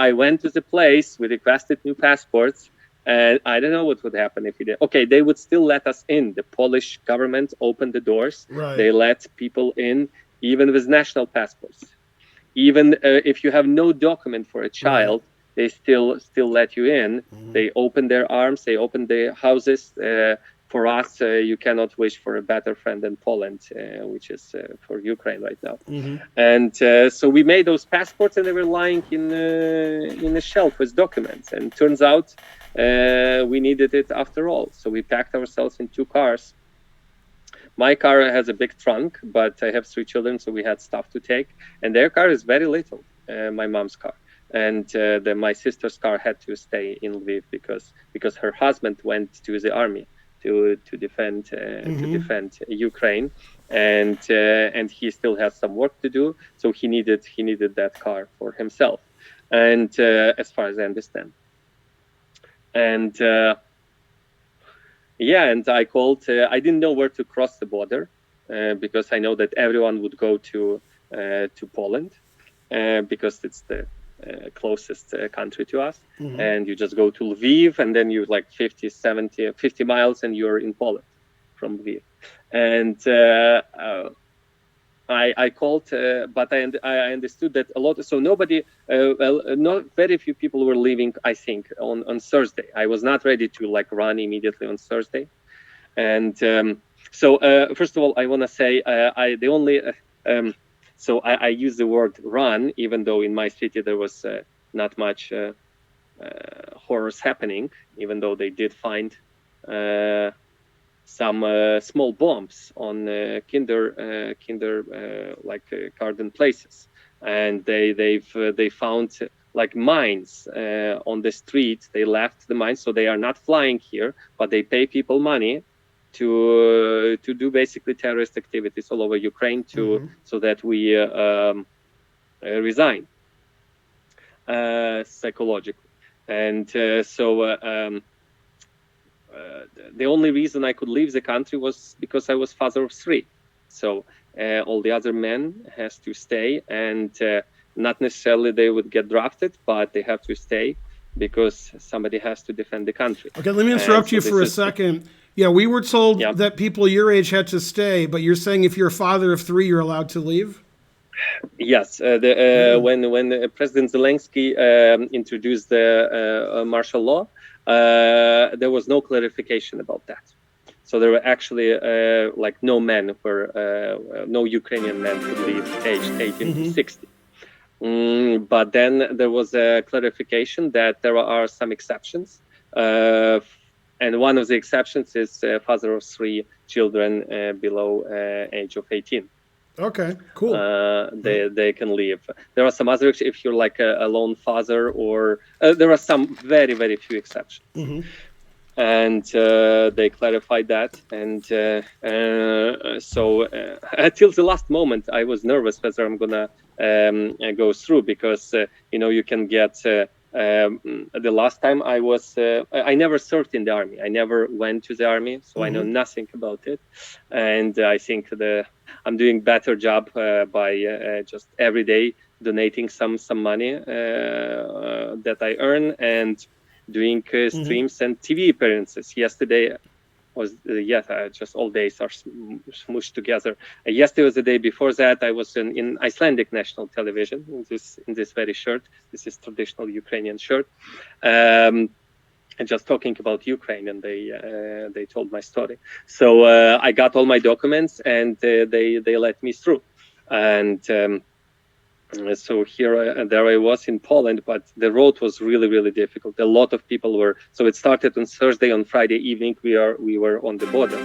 Speaker 3: I went to the place, we requested new passports, and I don't know what would happen if we did. Okay, they would still let us in. The Polish government opened the doors.
Speaker 1: Right.
Speaker 3: They let people in even with national passports. Even if you have no document for a child, they still let you in. They open their arms, they open their houses. For us, you cannot wish for a better friend than Poland, which is for Ukraine right now. And so we made those passports, and they were lying in a shelf with documents. And turns out we needed it after all. So we packed ourselves in 2 cars. My car has a big trunk, but I have 3 children, so we had stuff to take. And their car is very little, my mom's car. And my sister's car had to stay in Lviv because her husband went to the army to defend Ukraine, and he still has some work to do. So he needed that car for himself, and as far as I understand. And and I called. I didn't know where to cross the border because I know that everyone would go to Poland because it's the closest country to us. And you just go to Lviv, and then you 50 miles, and you're in Poland from Lviv. And I called, but I understood that a lot. So nobody, not very few people were leaving. I think on Thursday. I was not ready to run immediately on Thursday, and so first of all, I want to say I use the word run, even though in my city there was not much horrors happening. Even though they did find some small bombs on garden places, and they found mines on the street. They left the mines, so they are not flying here, but they pay people money to do basically terrorist activities all over Ukraine so that we resign psychologically. And the only reason I could leave the country was because I was father of 3. So all the other men has to stay, and not necessarily they would get drafted, but they have to stay because somebody has to defend the country.
Speaker 1: Okay, let me interrupt you for a second. Yeah, we were told that people your age had to stay, but you're saying if you're a father of 3, you're allowed to leave?
Speaker 3: Yes, when President Zelensky introduced the martial law, there was no clarification about that. So there were actually no men no Ukrainian men could leave aged 18 to 60. But then there was a clarification that there are some exceptions. And one of the exceptions is father of 3 children below age of 18.
Speaker 1: Okay, cool.
Speaker 3: They can leave. There are some other, if you're like a lone father, or there are some very, very few exceptions. And they clarified that. And so until the last moment, I was nervous whether I'm going to go through, because, you can get... the last time I never served in the army. I never went to the army, so I know nothing about it. And I think I'm doing better job by just every day donating some money that I earn, and doing streams and TV appearances. Yesterday was just all days are smooshed together. Yesterday was the day before that. I was in Icelandic national television in this very shirt. This is traditional Ukrainian shirt, and just talking about Ukraine, and they told my story. So I got all my documents, and they let me through, and. So there I was in Poland, but the road was really, really difficult. A lot of people were. So it started on Thursday. On Friday evening, we were on the border.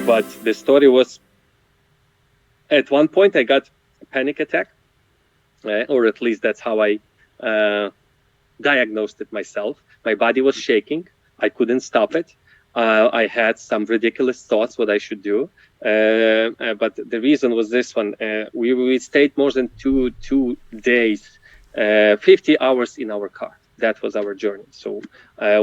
Speaker 3: But the story was, at one point I got a panic attack, or at least that's how I diagnosed it myself. My body was shaking. I couldn't stop it. I had some ridiculous thoughts what I should do. But the reason was this one. We stayed more than two days, 50 hours in our car. That was our journey. So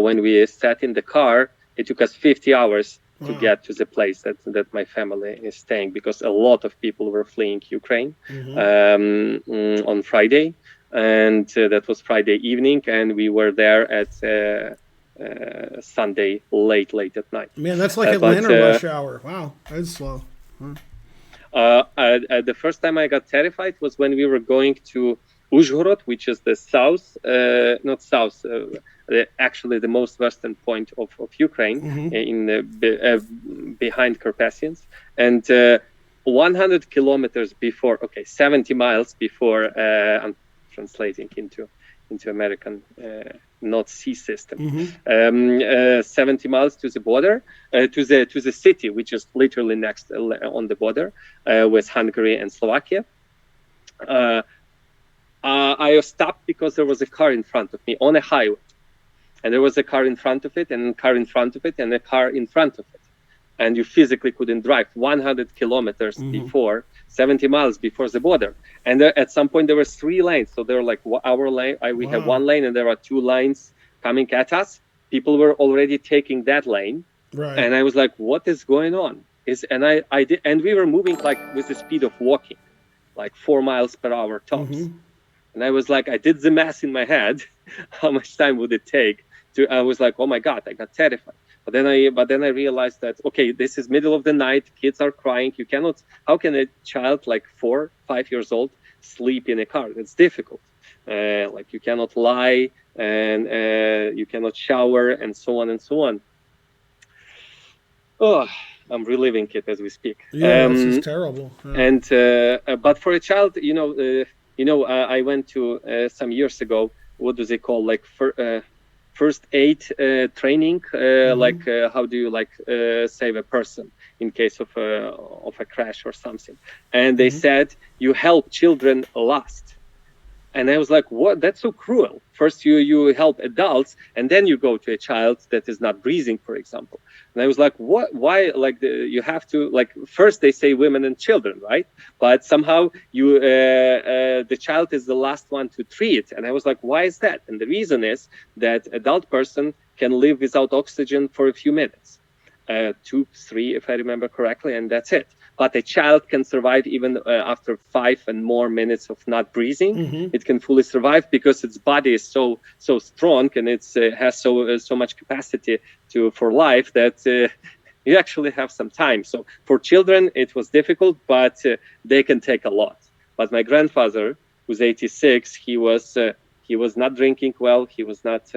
Speaker 3: when we sat in the car, it took us 50 hours to get to the place that my family is staying, because a lot of people were fleeing Ukraine on Friday. And that was Friday evening, and we were there at Sunday late at night.
Speaker 1: Man, that's like Atlanta rush hour. Wow, that's slow.
Speaker 3: The first time I got terrified was when we were going to Uzhhorod, which is the south, not south, actually the most western point of Ukraine, behind Carpathians, and 100 kilometers before, 70 miles before, I'm translating into American North Sea system. 70 miles to the border, to the city, which is literally next on the border with Hungary and Slovakia. I stopped because there was a car in front of me on a highway, and there was a car in front of it, and a car in front of it, and a car in front of it, and you physically couldn't drive 100 kilometers before, 70 miles before the border. And at some point there were 3 lanes. So there were like our lane, we have 1 lane, and there are 2 lanes coming at us. People were already taking that lane.
Speaker 1: Right.
Speaker 3: And I was like, what is going on? And we were moving like with the speed of walking, like 4 miles per hour tops. And I was like, I did the math in my head. How much time would it take I was like, oh my God, I got terrified. But then I realized that, okay, this is middle of the night, kids are crying. How can a child like 4, 5 years old sleep in a car? It's difficult. Like you cannot lie, and you cannot shower, and so on and so on. Oh, I'm reliving it as we speak.
Speaker 1: Yeah, this is terrible. Yeah.
Speaker 3: And but for a child, I went to some years ago. What do they call first aid training? How do you save a person in case of a crash or something? And they said you help children last. And I was like, what? That's so cruel. First you help adults, and then you go to a child that is not breathing, for example. And I was like, what? Why? You have to first they say women and children, right? But somehow the child is the last one to treat. And I was like, why is that? And the reason is that adult person can live without oxygen for a few minutes, 2, 3, if I remember correctly, and that's it. But a child can survive even after 5 and more minutes of not breathing. It can fully survive because its body is so strong, and it has so much capacity for life that you actually have some time. So for children, it was difficult, but they can take a lot. But my grandfather, who's 86, he was not drinking well. He was not.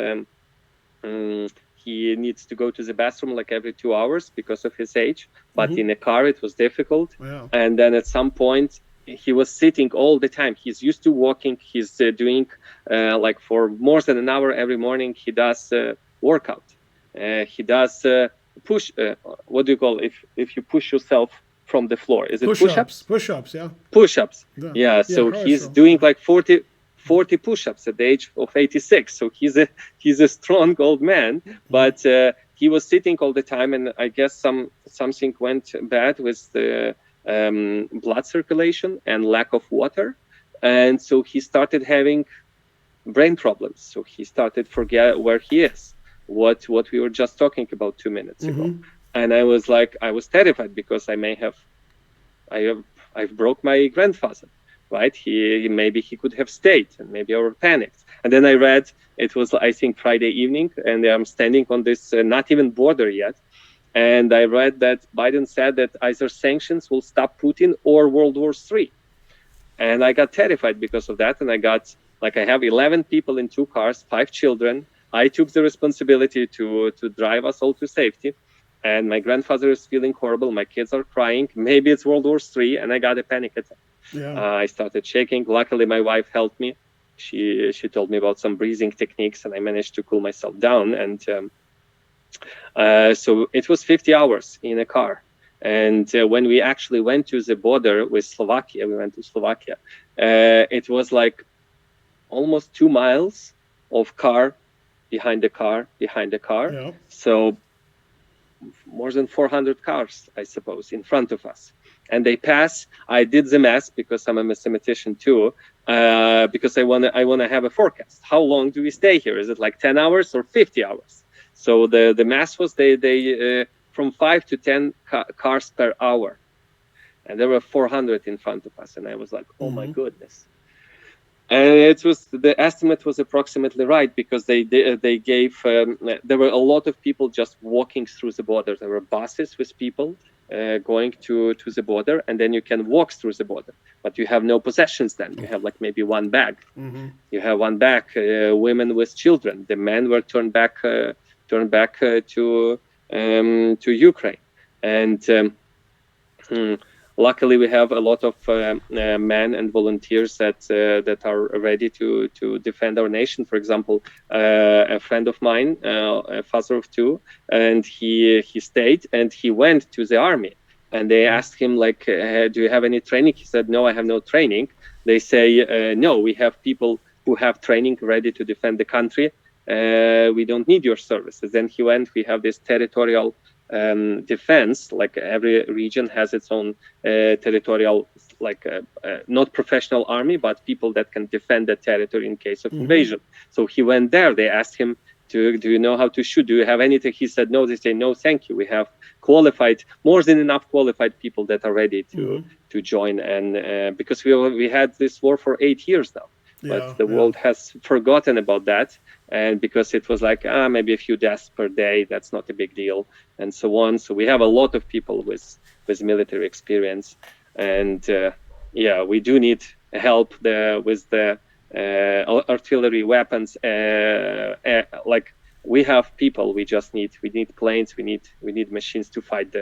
Speaker 3: He needs to go to the bathroom like every 2 hours because of his age. But in a car, it was difficult.
Speaker 1: Wow.
Speaker 3: And then at some point, he was sitting all the time. He's used to walking. He's doing like for more than an hour every morning. He does workout. He does push. What do you call if you push yourself from the floor? Is it push-ups?
Speaker 1: Push-ups, yeah.
Speaker 3: Push-ups.
Speaker 1: Yeah.
Speaker 3: Yeah. So
Speaker 1: Yeah,
Speaker 3: he's
Speaker 1: sure.
Speaker 3: doing like 40 push-ups at the age of 86. So he's a strong old man, but he was sitting all the time, and I guess something went bad with the blood circulation and lack of water, and so he started having brain problems. So he started forget where he is, what we were just talking about 2 minutes ago, and I was terrified because I've broke my grandfather. Right, maybe he could have stayed, and maybe I were panicked. And then I read it was, I think, Friday evening, and I'm standing on this not even border yet, and I read that Biden said that either sanctions will stop Putin or World War III, and I got terrified because of that. And I have 11 people in 2 cars, 5 children. I took the responsibility to drive us all to safety. And my grandfather is feeling horrible. My kids are crying. Maybe it's World War III, and I got a panic attack.
Speaker 1: Yeah.
Speaker 3: I started shaking. Luckily, my wife helped me. She told me about some breathing techniques, and I managed to cool myself down. And so it was 50 hours in a car. And when we actually went to the border with Slovakia, it was like almost 2 miles of car behind the car behind the car.
Speaker 1: Yeah.
Speaker 3: So more than 400 cars, I suppose, in front of us. And they pass. I did the math because I'm a mathematician too, because I want to have a forecast. How long do we stay here? Is it like 10 hours or 50 hours? So the math was they from 5 to 10 cars per hour. And there were 400 in front of us. And I was like, oh my goodness. And the estimate was approximately right, because they gave there were a lot of people just walking through the border. There were buses with people going to the border, and then you can walk through the border, but you have no possessions. Then you have like maybe one bag. You have one bag. Women with children. The men were turned back to Ukraine, and luckily, we have a lot of men and volunteers that are ready to defend our nation. For example, a friend of mine, a father of 2, and he stayed and he went to the army. And they asked him, like, do you have any training? He said, no, I have no training. They say, no, we have people who have training ready to defend the country. We don't need your services. Then he went. We have this territorial defense, like every region has its own territorial, like not professional army, but people that can defend the territory in case of invasion. So he went there. They asked him, do you know how to shoot? Do you have anything? He said no. They say no, thank you. We have more than enough qualified people that are ready to join. And because we had this war for 8 years now. But the world has forgotten about that, and because it was like maybe a few deaths per day, that's not a big deal, and so on. So we have a lot of people with military experience, and we do need help with the artillery weapons. Like we have people, we need planes, we need machines to fight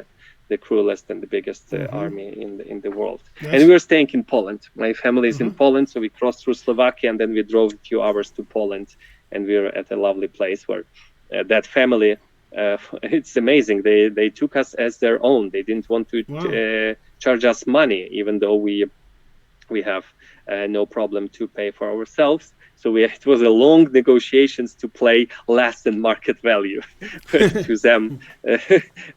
Speaker 3: the cruelest and the biggest army in the world. Yes. And we're staying in Poland. My family is in Poland, so we crossed through Slovakia, and then we drove a few hours to Poland, and we were at a lovely place where that family, it's amazing. They took us as their own. They didn't want to charge us money, even though we have no problem to pay for ourselves. So it was a long negotiations to play less than market value to them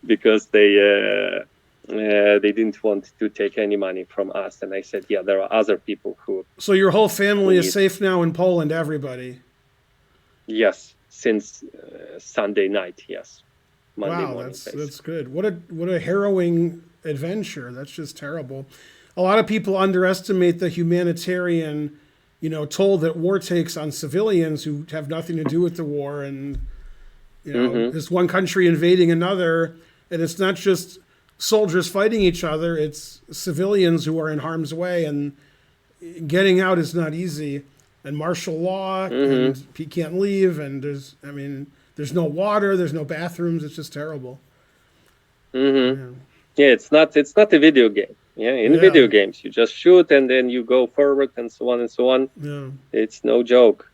Speaker 3: because they didn't want to take any money from us. And I said, yeah, there are other people who.
Speaker 1: So your whole family is safe now in Poland, everybody?
Speaker 3: Yes. since Sunday night. Yes, Monday
Speaker 1: Wow,
Speaker 3: morning.
Speaker 1: that's good. What a harrowing adventure. That's just terrible. A lot of people underestimate the humanitarian, toll that war takes on civilians who have nothing to do with the war, and this one country invading another, and it's not just soldiers fighting each other; it's civilians who are in harm's way, and getting out is not easy. And martial law, and he can't leave, and there's no water, there's no bathrooms. It's just terrible.
Speaker 3: Yeah, it's not a video game. Yeah, in video games, you just shoot and then you go forward and so on and so on.
Speaker 1: Yeah.
Speaker 3: It's no joke.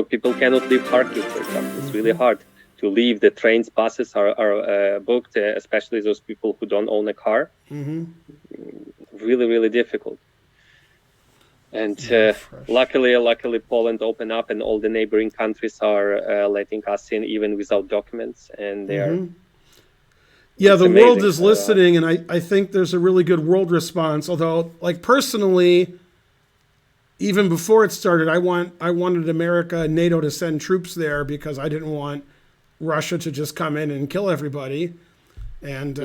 Speaker 3: People cannot leave Kharkiv, for example. It's really hard to leave. The trains, buses are booked, especially those people who don't own a car. Really, really difficult. And luckily, Poland opened up, and all the neighboring countries are letting us in, even without documents. And they are.
Speaker 1: Yeah, the
Speaker 3: amazing.
Speaker 1: world is listening, and I think there's a really good world response. Although, personally, even before it started, I wanted America and NATO to send troops there because I didn't want Russia to just come in and kill everybody. And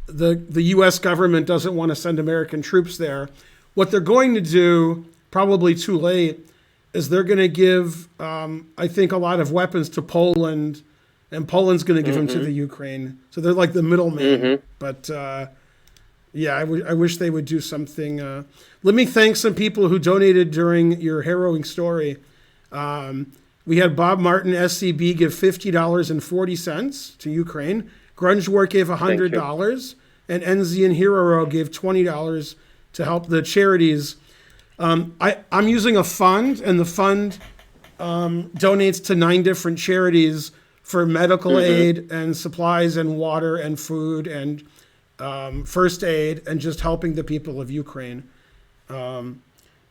Speaker 1: the U.S. government doesn't want to send American troops there. What they're going to do, probably too late, is they're going to give, I think, a lot of weapons to Poland, and Poland's going to give them to the Ukraine. So they're like the middleman. But I wish they would do something. Let me thank some people who donated during your harrowing story. We had Bob Martin, SCB, give $50.40 to Ukraine. Grungewort gave $100, and Enzian Hiroro gave $20 to help the charities. I'm using a fund, and the fund donates to 9 different charities for medical aid and supplies and water and food and first aid and just helping the people of Ukraine. And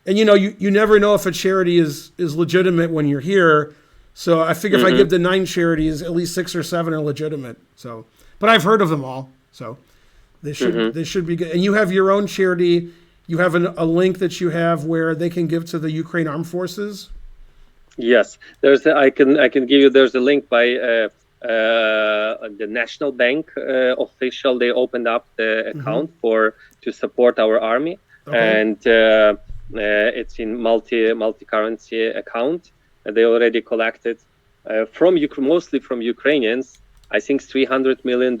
Speaker 1: you never know if a charity is legitimate when you're here. So I figure if I give the 9 charities, at least 6 or 7 are legitimate. So, but I've heard of them all. So they should be good. And you have your own charity. You have a link that you have where they can give to the Ukraine Armed Forces.
Speaker 3: Yes, I can give you. There's a link by the National Bank official. They opened up the account to support our army, and it's in multi-currency account. They already collected mostly from Ukrainians. I think $300 million,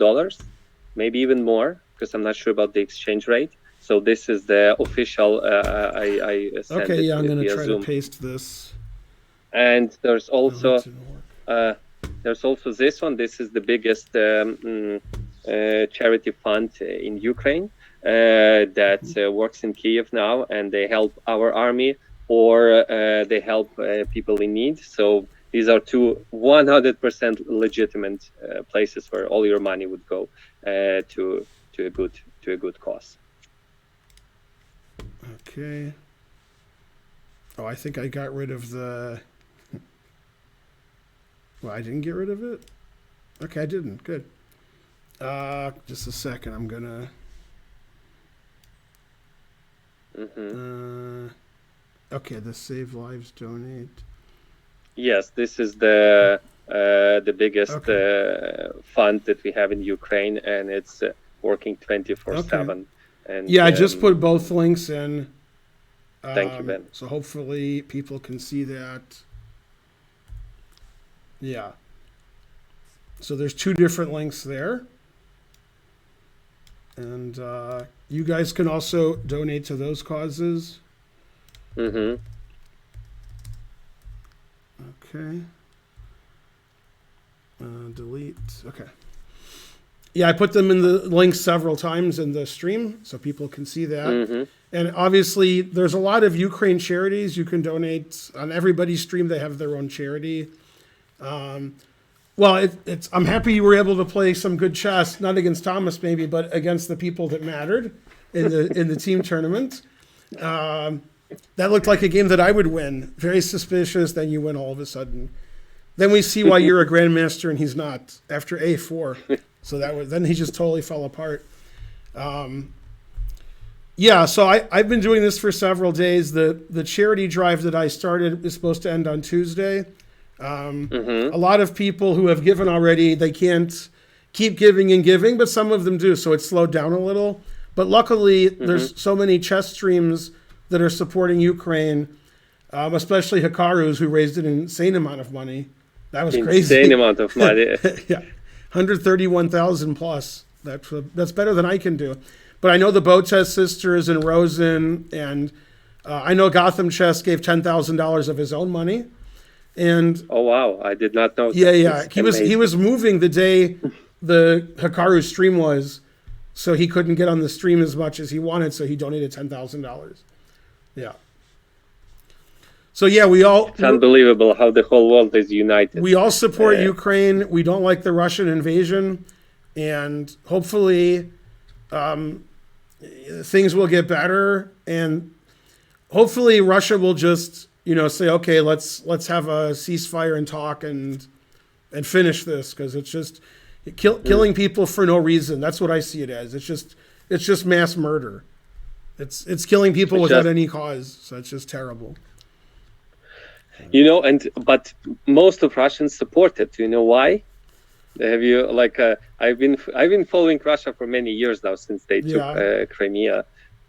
Speaker 3: maybe even more, because I'm not sure about the exchange rate. So this is the official. I sent it
Speaker 1: I'm going to try
Speaker 3: Zoom.
Speaker 1: to paste this.
Speaker 3: And there's also this one. This is the biggest charity fund in Ukraine that works in Kiev now, and they help our army or they help people in need. So these are 2 100% legitimate places where all your money would go to a good cause.
Speaker 1: Okay. Oh, I think I got rid of the. Well, I didn't get rid of it? Okay, I didn't. Good. Just a second. I'm going to... okay, the Save Lives Donate.
Speaker 3: Yes, this is the biggest fund that we have in Ukraine, and it's working 24/7. And
Speaker 1: I just put both links in.
Speaker 3: Thank you, Ben.
Speaker 1: So hopefully people can see that. Yeah. So there's 2 different links there. And you guys can also donate to those causes. Okay. Delete. Okay. Yeah, I put them in the links several times in the stream so people can see that. And obviously, there's a lot of Ukraine charities. You can donate on everybody's stream. They have their own charity. I'm happy you were able to play some good chess, not against Thomas maybe, but against the people that mattered in the team tournament. That looked like a game that I would win. Very suspicious. Then you win all of a sudden. Then we see why you're a grandmaster and he's not after A4. So then he just totally fell apart. So I've been doing this for several days. The charity drive that I started is supposed to end on Tuesday. A lot of people who have given already, they can't keep giving and giving, but some of them do. So it's slowed down a little. But luckily, there's so many chess streams that are supporting Ukraine, especially Hikaru's, who raised an insane amount of money. That was crazy.
Speaker 3: Insane amount of money.
Speaker 1: Yeah, 131,000 plus. That's better than I can do. But I know the Botes sisters and Rosen, and I know Gotham Chess gave $10,000 of his own money. And
Speaker 3: oh wow, I did not know.
Speaker 1: Yeah. He was moving the day the Hikaru stream was, so he couldn't get on the stream as much as he wanted, so he donated $10,000. Yeah. So yeah,
Speaker 3: it's unbelievable how the whole world is united.
Speaker 1: We all support Ukraine. We don't like the Russian invasion, and hopefully things will get better, and hopefully Russia will just, say, okay, let's have a ceasefire and talk and finish this, because it's just killing people for no reason. That's what I see it as. It's just mass murder. It's killing people without any cause. So it's just terrible.
Speaker 3: But most of Russians support it. Do you know why? Have you I've been following Russia for many years now, since they took Crimea.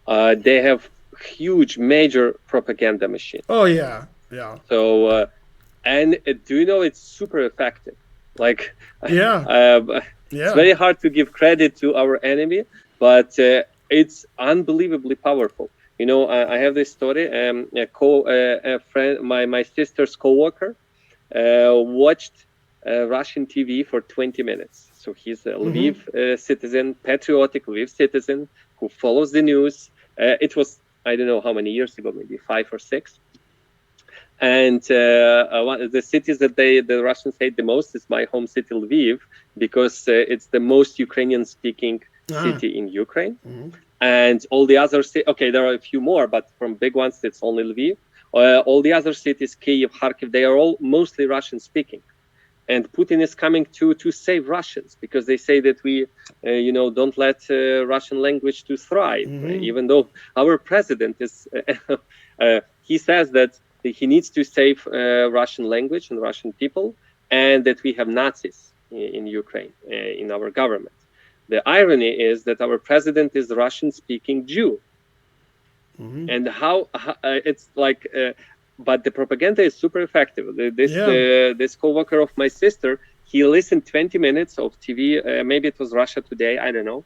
Speaker 3: They have huge, major propaganda machine.
Speaker 1: Oh yeah.
Speaker 3: So, and do you know it's super effective? It's very hard to give credit to our enemy, but it's unbelievably powerful. I have this story. A friend, my sister's coworker, watched Russian TV for 20 minutes. So he's a Lviv citizen, patriotic Lviv citizen who follows the news. It was, I don't know how many years ago, maybe 5 or 6. And the cities that the Russians hate the most is my home city, Lviv, because it's the most Ukrainian-speaking city in Ukraine. And all the other cities, okay, there are a few more, but from big ones, it's only Lviv. All the other cities, Kyiv, Kharkiv, they are all mostly Russian-speaking. And Putin is coming to save Russians, because they say that we, don't let Russian language to thrive, even though our president is, he says that he needs to save Russian language and Russian people, and that we have Nazis in Ukraine, in our government. The irony is that our president is a Russian-speaking Jew. And how it's like, but the propaganda is super effective. This co-worker of my sister, he listened 20 minutes of TV, maybe it was Russia Today, I don't know.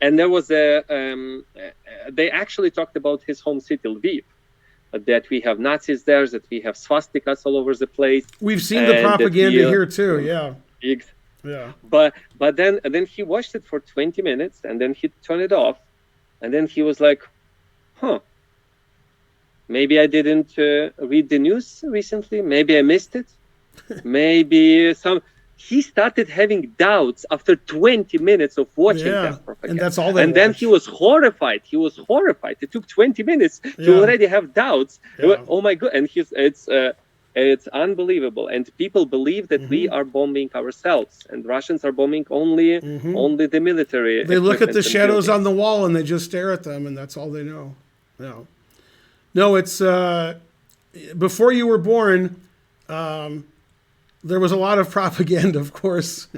Speaker 3: And there was they actually talked about his home city, Lviv, that we have Nazis there, that we have swastikas all over the place.
Speaker 1: We've seen the propaganda here too, yeah.
Speaker 3: Yeah. But then he watched it for 20 minutes, and then he turned it off, and then he was like, maybe I didn't read the news recently. Maybe I missed it. Maybe he started having doubts after 20 minutes of watching that propaganda.
Speaker 1: And that's all they
Speaker 3: And then he was horrified. It took 20 minutes to already have doubts. Oh my God. And it's unbelievable. And people believe that we are bombing ourselves, and Russians are bombing only the military.
Speaker 1: They look at the shadows on the wall and they just stare at them, and that's all they know. No, it's before you were born, there was a lot of propaganda, of course.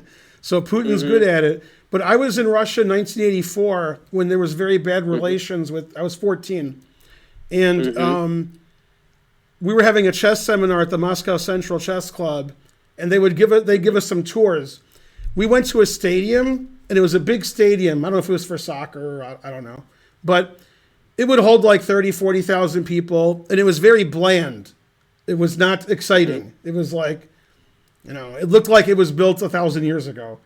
Speaker 1: So Putin's good at it. But I was in Russia in 1984 when there was very bad relations I was 14. And we were having a chess seminar at the Moscow Central Chess Club, and they'd give us some tours. We went to a stadium, and it was a big stadium. I don't know if it was for soccer, or I don't know. But it would hold like 30, 40,000 people, and it was very bland. It was not exciting. It was like, it looked like it was built 1,000 years ago.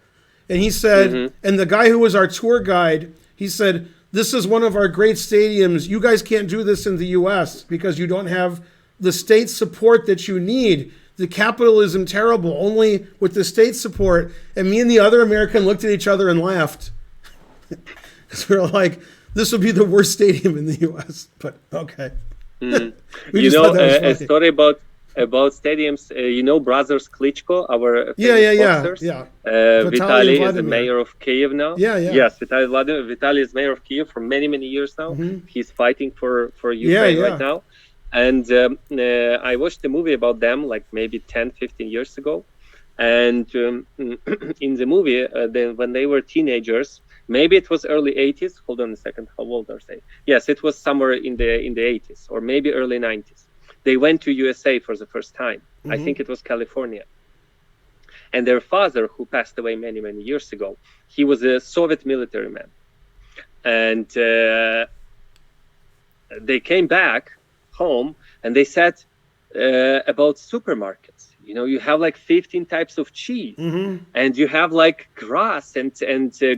Speaker 1: And he said, and the guy who was our tour guide, he said, this is one of our great stadiums. You guys can't do this in the U.S. because you don't have the state support that you need. The capitalism terrible, only with the state support. And me and the other American looked at each other and laughed. Because we were like, this would be the worst stadium in the U.S. But okay.
Speaker 3: A story about stadiums. Brothers Klitschko, our boxers. Vitaly is the mayor of Kyiv now. Yes, Vitaly is mayor of Kyiv for many years now. He's fighting for Ukraine right now. And I watched a movie about them like maybe 10, 15 years ago. And in the movie, when they were teenagers, maybe it was early 80s. Hold on a second. How old are they? Yes, it was somewhere in the 80s or maybe early 90s. They went to USA for the first time. I think it was California. And their father, who passed away many, many years ago, he was a Soviet military man. And they came back home and they said about supermarkets. You know, you have like 15 types of cheese, and you have like grass and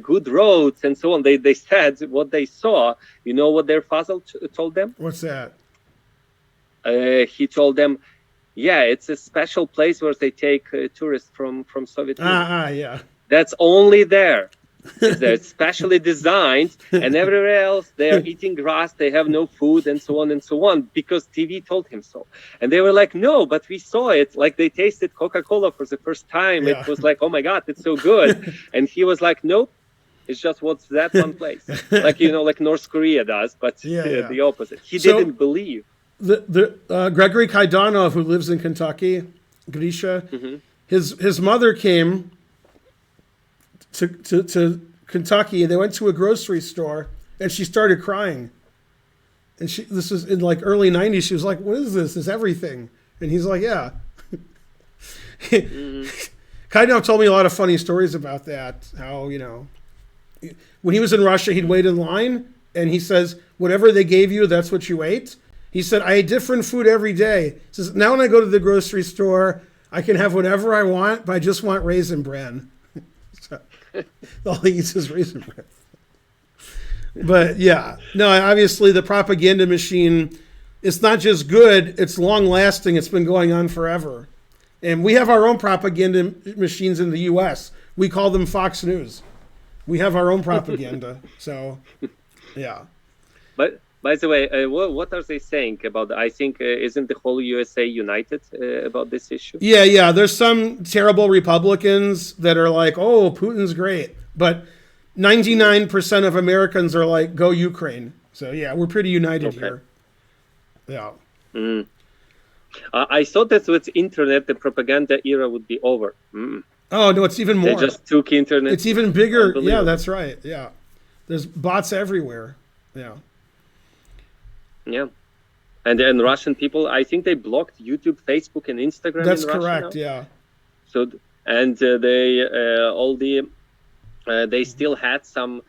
Speaker 3: good roads and so on. They said what they saw. You know what their father told them?
Speaker 1: What's that?
Speaker 3: He told them, yeah, it's a special place where they take tourists from Soviet Union.
Speaker 1: Yeah.
Speaker 3: That's only there. They're specially designed, and everywhere else they are eating grass, they have no food, and so on, because TV told him so. And they were like, no, but we saw it. Like they tasted Coca-Cola for the first time.
Speaker 1: Yeah.
Speaker 3: It was like, oh my God, it's so good. And he was like, nope, it's just what's that one place. Like, you know, like North Korea does, but the opposite. He didn't believe.
Speaker 1: The Gregory Kaidanov, who lives in Kentucky, Grisha, his mother came to Kentucky, and they went to a grocery store, and she started crying. And this was in like early 90s. She was like, what is this? It's everything. And he's like, yeah. Kaidanov told me a lot of funny stories about that. How, you know, when he was in Russia, he'd wait in line, and he says, whatever they gave you, that's what you ate. He said, I ate different food every day. He says, now when I go to the grocery store, I can have whatever I want, but I just want Raisin Bran. So, all he eats is Raisin Bran. But yeah, no, obviously the propaganda machine, it's not just good, it's long lasting. It's been going on forever. And we have our own propaganda machines in the U.S. We call them Fox News. We have our own propaganda. So, yeah.
Speaker 3: But by the way, what are they saying about? I think isn't the whole USA united about this issue?
Speaker 1: Yeah. There's some terrible Republicans that are like, "Oh, Putin's great," but 99% of Americans are like, "Go Ukraine." So yeah, we're pretty united here. Yeah.
Speaker 3: I thought that with internet, the propaganda era would be over.
Speaker 1: Oh no, it's even more.
Speaker 3: They just took internet.
Speaker 1: It's even bigger. Yeah, that's right. Yeah, there's bots everywhere. Yeah.
Speaker 3: Yeah, and then Russian people, I think they blocked YouTube, Facebook, and Instagram.
Speaker 1: That's
Speaker 3: in
Speaker 1: correct.
Speaker 3: Russia
Speaker 1: Yeah.
Speaker 3: So they still had some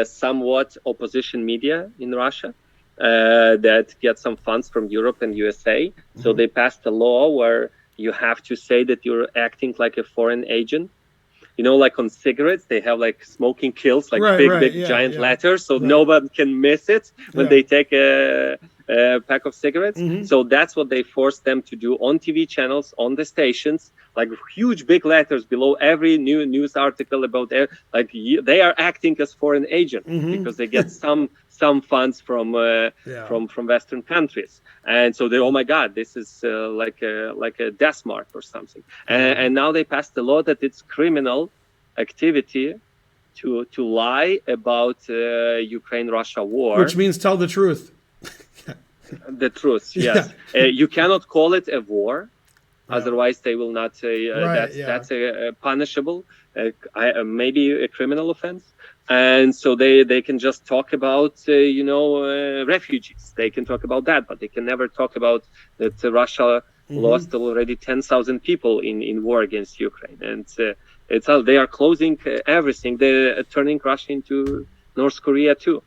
Speaker 3: somewhat opposition media in Russia that get some funds from Europe and USA. So they passed a law where you have to say that you're acting like a foreign agent. You know, like on cigarettes, they have like smoking kills, like big giant letters, so nobody can miss it when they take a pack of cigarettes. So that's what they forced them to do on TV channels, on the stations, like huge big letters below every new news article about they are acting as foreign agents because they get some funds from Western countries. And so they, oh my God, this is like a death mark or something. And now they passed a law that it's criminal activity to lie about Ukraine-Russia war.
Speaker 1: Which means tell the truth.
Speaker 3: The truth, yes. You cannot call it a war. Otherwise, they will not say that's a punishable, maybe a criminal offense. And so they can just talk about, refugees. They can talk about that, but they can never talk about that Russia lost already 10,000 people in war against Ukraine. And they are closing everything. They're turning Russia into North Korea too.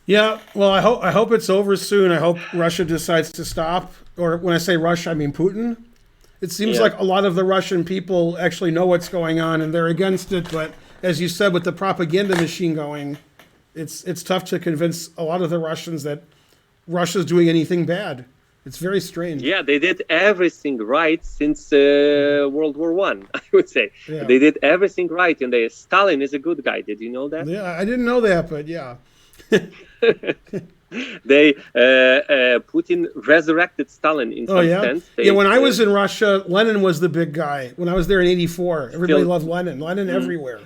Speaker 1: Yeah, well, I hope it's over soon. I hope Russia decides to stop. Or when I say Russia, I mean Putin. It seems like a lot of the Russian people actually know what's going on and they're against it. But as you said, with the propaganda machine going, it's tough to convince a lot of the Russians that Russia's doing anything bad. It's very strange.
Speaker 3: Yeah, they did everything right since World War I would say. Yeah. They did everything right. And Stalin is a good guy. Did you know that?
Speaker 1: Yeah, I didn't know that, but yeah.
Speaker 3: Putin resurrected Stalin in some sense.
Speaker 1: When I was in Russia, Lenin was the big guy. When I was there in '84, everybody loved Lenin. Lenin everywhere,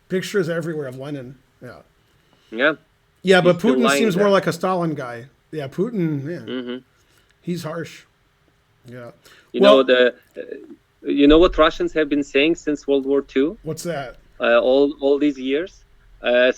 Speaker 1: pictures everywhere of Lenin. Yeah, but Putin seems more like a Stalin guy. Yeah, Putin. Yeah,
Speaker 3: Hmm.
Speaker 1: he's harsh. Yeah.
Speaker 3: You
Speaker 1: Well,
Speaker 3: know you know what Russians have been saying since World War II,
Speaker 1: what's that?
Speaker 3: all these years.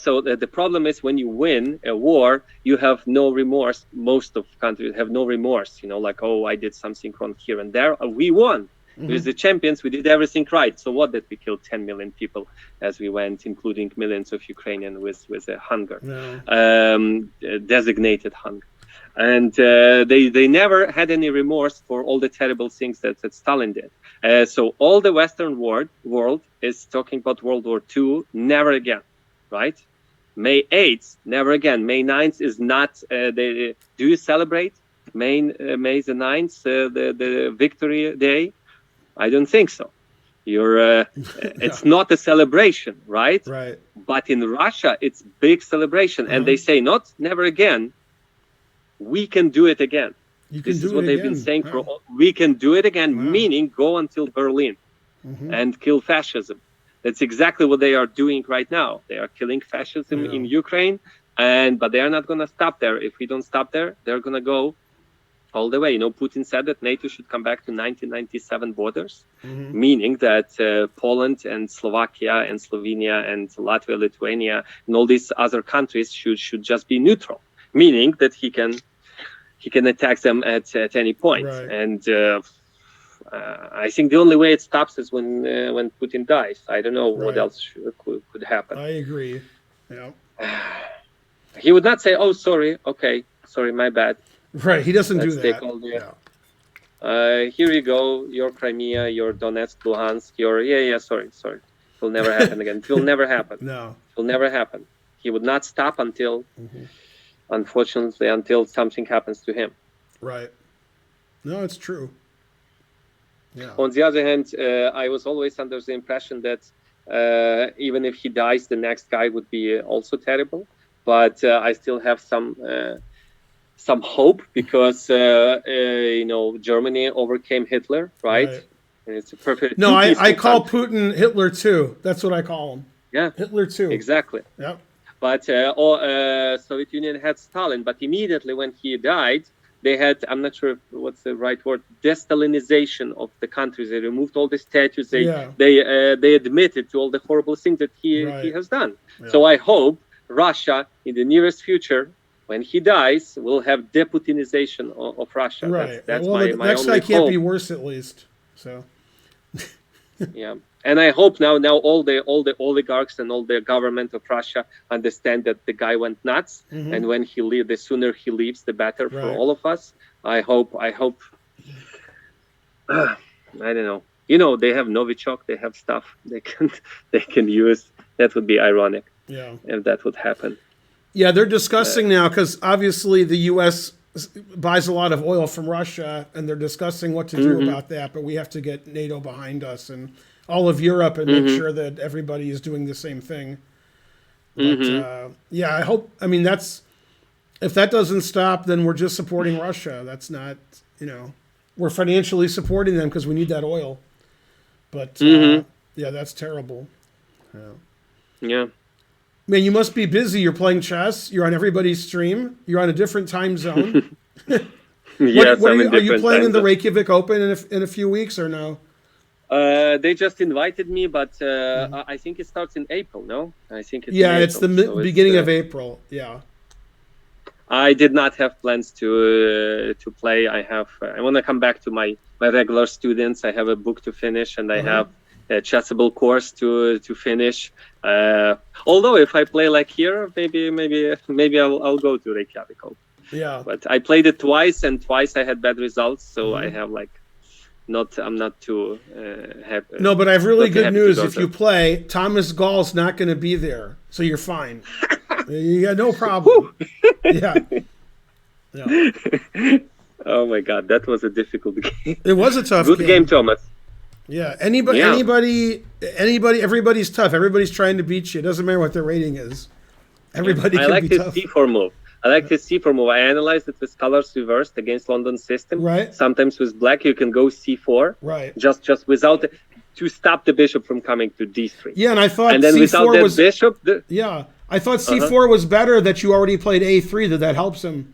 Speaker 3: So the problem is when you win a war, you have no remorse. Most of countries have no remorse. You know, like, oh, I did something wrong here and there. We won. We're the champions. We did everything right. So what did we kill 10 million people as we went, including millions of Ukrainians with a hunger,
Speaker 1: No.
Speaker 3: designated hunger. And they never had any remorse for all the terrible things that Stalin did. So all the Western world is talking about World War II, never again, right? May 8th, never again. May 9th is not. Do you celebrate May the 9th, the Victory Day? I don't think so. It's not a celebration, right?
Speaker 1: Right.
Speaker 3: But in Russia, it's big celebration, and they say not never again. We can do it again. This is what they've been saying we can do it again, meaning go until Berlin and kill fascism. That's exactly what they are doing right now. They are killing fascism in Ukraine, but they are not going to stop there. If we don't stop there, they're going to go all the way. You know, Putin said that NATO should come back to 1997 borders, meaning that Poland and Slovakia and Slovenia and Latvia, Lithuania, and all these other countries should just be neutral, meaning that he can attack them at any point.
Speaker 1: Right.
Speaker 3: And I think the only way it stops is when Putin dies. I don't know what else could happen.
Speaker 1: I agree. Yeah.
Speaker 3: He would not say, "Oh, sorry, okay, sorry, my bad."
Speaker 1: Right. He doesn't
Speaker 3: Let's
Speaker 1: do
Speaker 3: take
Speaker 1: that.
Speaker 3: all here you go, your Crimea, your Donetsk, Luhansk, sorry. It will never happen again. It will never happen.
Speaker 1: No.
Speaker 3: It will never happen. He would not stop until, unfortunately, until something happens to him.
Speaker 1: Right. No, it's true. Yeah.
Speaker 3: On the other hand, I was always under the impression that even if he dies, the next guy would be also terrible. But I still have some hope because Germany overcame Hitler, right? And it's a perfect.
Speaker 1: No, I call Putin Hitler too. That's what I call him.
Speaker 3: Yeah,
Speaker 1: Hitler too.
Speaker 3: Exactly.
Speaker 1: Yep.
Speaker 3: But Soviet Union had Stalin, but immediately when he died, they had, I'm not sure what's the right word, de-Stalinization of the countries. They removed all the statues. They admitted to all the horrible things that he has done. Yeah. So I hope Russia in the nearest future, when he dies, will have de-Putinization of Russia.
Speaker 1: Right.
Speaker 3: That's
Speaker 1: well,
Speaker 3: my
Speaker 1: next
Speaker 3: only
Speaker 1: guy can't
Speaker 3: hope.
Speaker 1: be worse, at least. So.
Speaker 3: Yeah. And I hope now all the oligarchs and all the government of Russia understand that the guy went nuts, and when he leaves, the sooner he leaves, the better for all of us. I hope. I don't know. You know, they have Novichok. They have stuff they can use. That would be ironic.
Speaker 1: Yeah.
Speaker 3: If that would happen.
Speaker 1: Yeah, they're discussing now because obviously the U.S. buys a lot of oil from Russia, and they're discussing what to do about that. But we have to get NATO behind us and all of Europe and make sure that everybody is doing the same thing. But yeah, I hope. I mean, if that doesn't stop, then we're just supporting Russia. That's not, we're financially supporting them because we need that oil. But yeah, that's terrible.
Speaker 3: Yeah.
Speaker 1: Man, you must be busy. You're playing chess. You're on everybody's stream. You're on a different time zone.
Speaker 3: Yes,
Speaker 1: are you playing in the Reykjavik Open in a few weeks or no?
Speaker 3: They just invited me, but I think it starts in April. No, I think it's
Speaker 1: it's the beginning of April. Yeah.
Speaker 3: I did not have plans to play. I want to come back to my regular students. I have a book to finish, and I have a chessable course to finish. Although if I play like here, maybe I'll go to Reykjavik.
Speaker 1: Yeah.
Speaker 3: But I played it twice, and twice I had bad results, so I have I'm not too happy.
Speaker 1: No, but I have really good news. If you play, Thomas Gaul's not going to be there, so you're fine. You got no problem. Yeah.
Speaker 3: Oh my God, that was a difficult game.
Speaker 1: It was a tough
Speaker 3: Good game, Thomas.
Speaker 1: Yeah. Everybody's tough. Everybody's trying to beat you. It doesn't matter what their rating is. Everybody can be tough.
Speaker 3: I like his C4 move. I analyzed it with colors reversed against London system.
Speaker 1: Right.
Speaker 3: Sometimes with black you can go C4.
Speaker 1: Right.
Speaker 3: Just without to stop the bishop from coming to D3.
Speaker 1: Yeah, and I thought
Speaker 3: and then
Speaker 1: C4
Speaker 3: without that
Speaker 1: was
Speaker 3: bishop.
Speaker 1: I thought C4 was better that you already played A3. That helps him.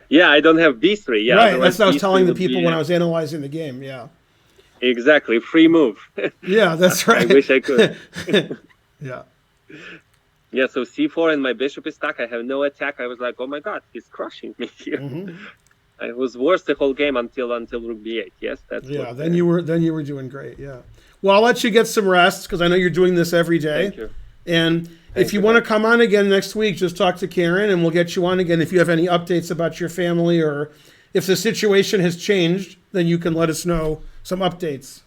Speaker 3: Yeah, I don't have B3. Yeah,
Speaker 1: right.
Speaker 3: otherwise
Speaker 1: That's what I was
Speaker 3: B3
Speaker 1: telling the
Speaker 3: would
Speaker 1: people
Speaker 3: be,
Speaker 1: when I was analyzing the game. Yeah.
Speaker 3: exactly, free move.
Speaker 1: Yeah, that's right.
Speaker 3: I wish I could.
Speaker 1: Yeah.
Speaker 3: Yeah, so C4 and my bishop is stuck. I have no attack. I was like, oh my god, he's crushing me here.
Speaker 1: Mm-hmm.
Speaker 3: I was worse the whole game until rook B8. Yes, that's
Speaker 1: Yeah.
Speaker 3: what,
Speaker 1: Then you were doing great. Yeah. Well, I'll let you get some rest because I know you're doing this every day.
Speaker 3: Thank you.
Speaker 1: And
Speaker 3: Thank
Speaker 1: if you
Speaker 3: you,
Speaker 1: want to
Speaker 3: man.
Speaker 1: come on again next week, just talk to Karen and we'll get you on again. If you have any updates about your family or if the situation has changed, then you can let us know some updates.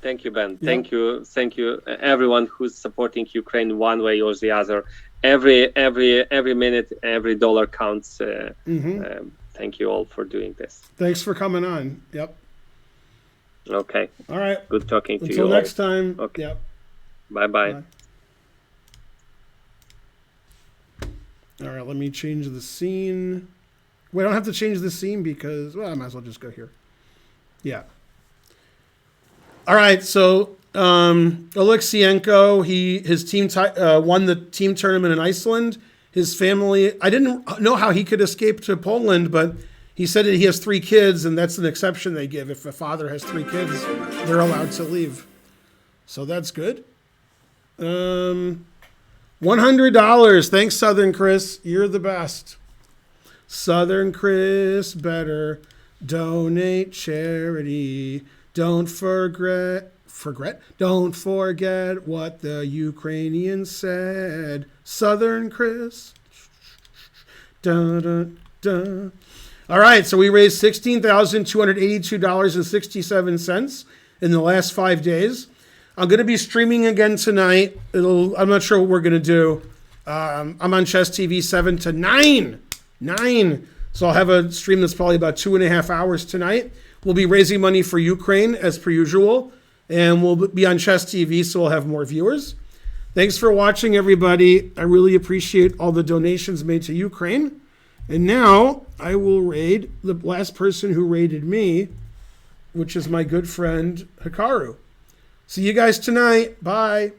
Speaker 3: Thank you, Ben.
Speaker 1: Yeah.
Speaker 3: Thank you, everyone who's supporting Ukraine one way or the other. Every minute, every dollar counts. Thank you all for doing this.
Speaker 1: Thanks for coming on. Yep.
Speaker 3: Okay.
Speaker 1: All right.
Speaker 3: Good talking to you.
Speaker 1: Until next time.
Speaker 3: Okay.
Speaker 1: Yep.
Speaker 3: Bye-bye.
Speaker 1: Bye. All right, let me change the scene. Wait, I don't have to change the scene because, well, I might as well just go here. Yeah. All right, so Oleksiyenko, his team won the team tournament in Iceland. His family, I didn't know how he could escape to Poland, but he said that he has 3 kids, and that's an exception they give. If a father has 3 kids, they're allowed to leave. So that's good. $100. Thanks, Southern Chris. You're the best. Southern Chris better donate charity. Don't forget. Don't forget what the Ukrainians said. Southern Chris. Dun, dun, dun. All right, so we raised $16,282.67 in the last 5 days. I'm going to be streaming again tonight. I'm not sure what we're going to do. I'm on Chess TV 7 to 9. So I'll have a stream that's probably about 2.5 hours tonight. We'll be raising money for Ukraine as per usual. And we'll be on Chess TV, so we'll have more viewers. Thanks for watching, everybody. I really appreciate all the donations made to Ukraine. And now I will raid the last person who raided me, which is my good friend Hikaru. See you guys tonight. Bye.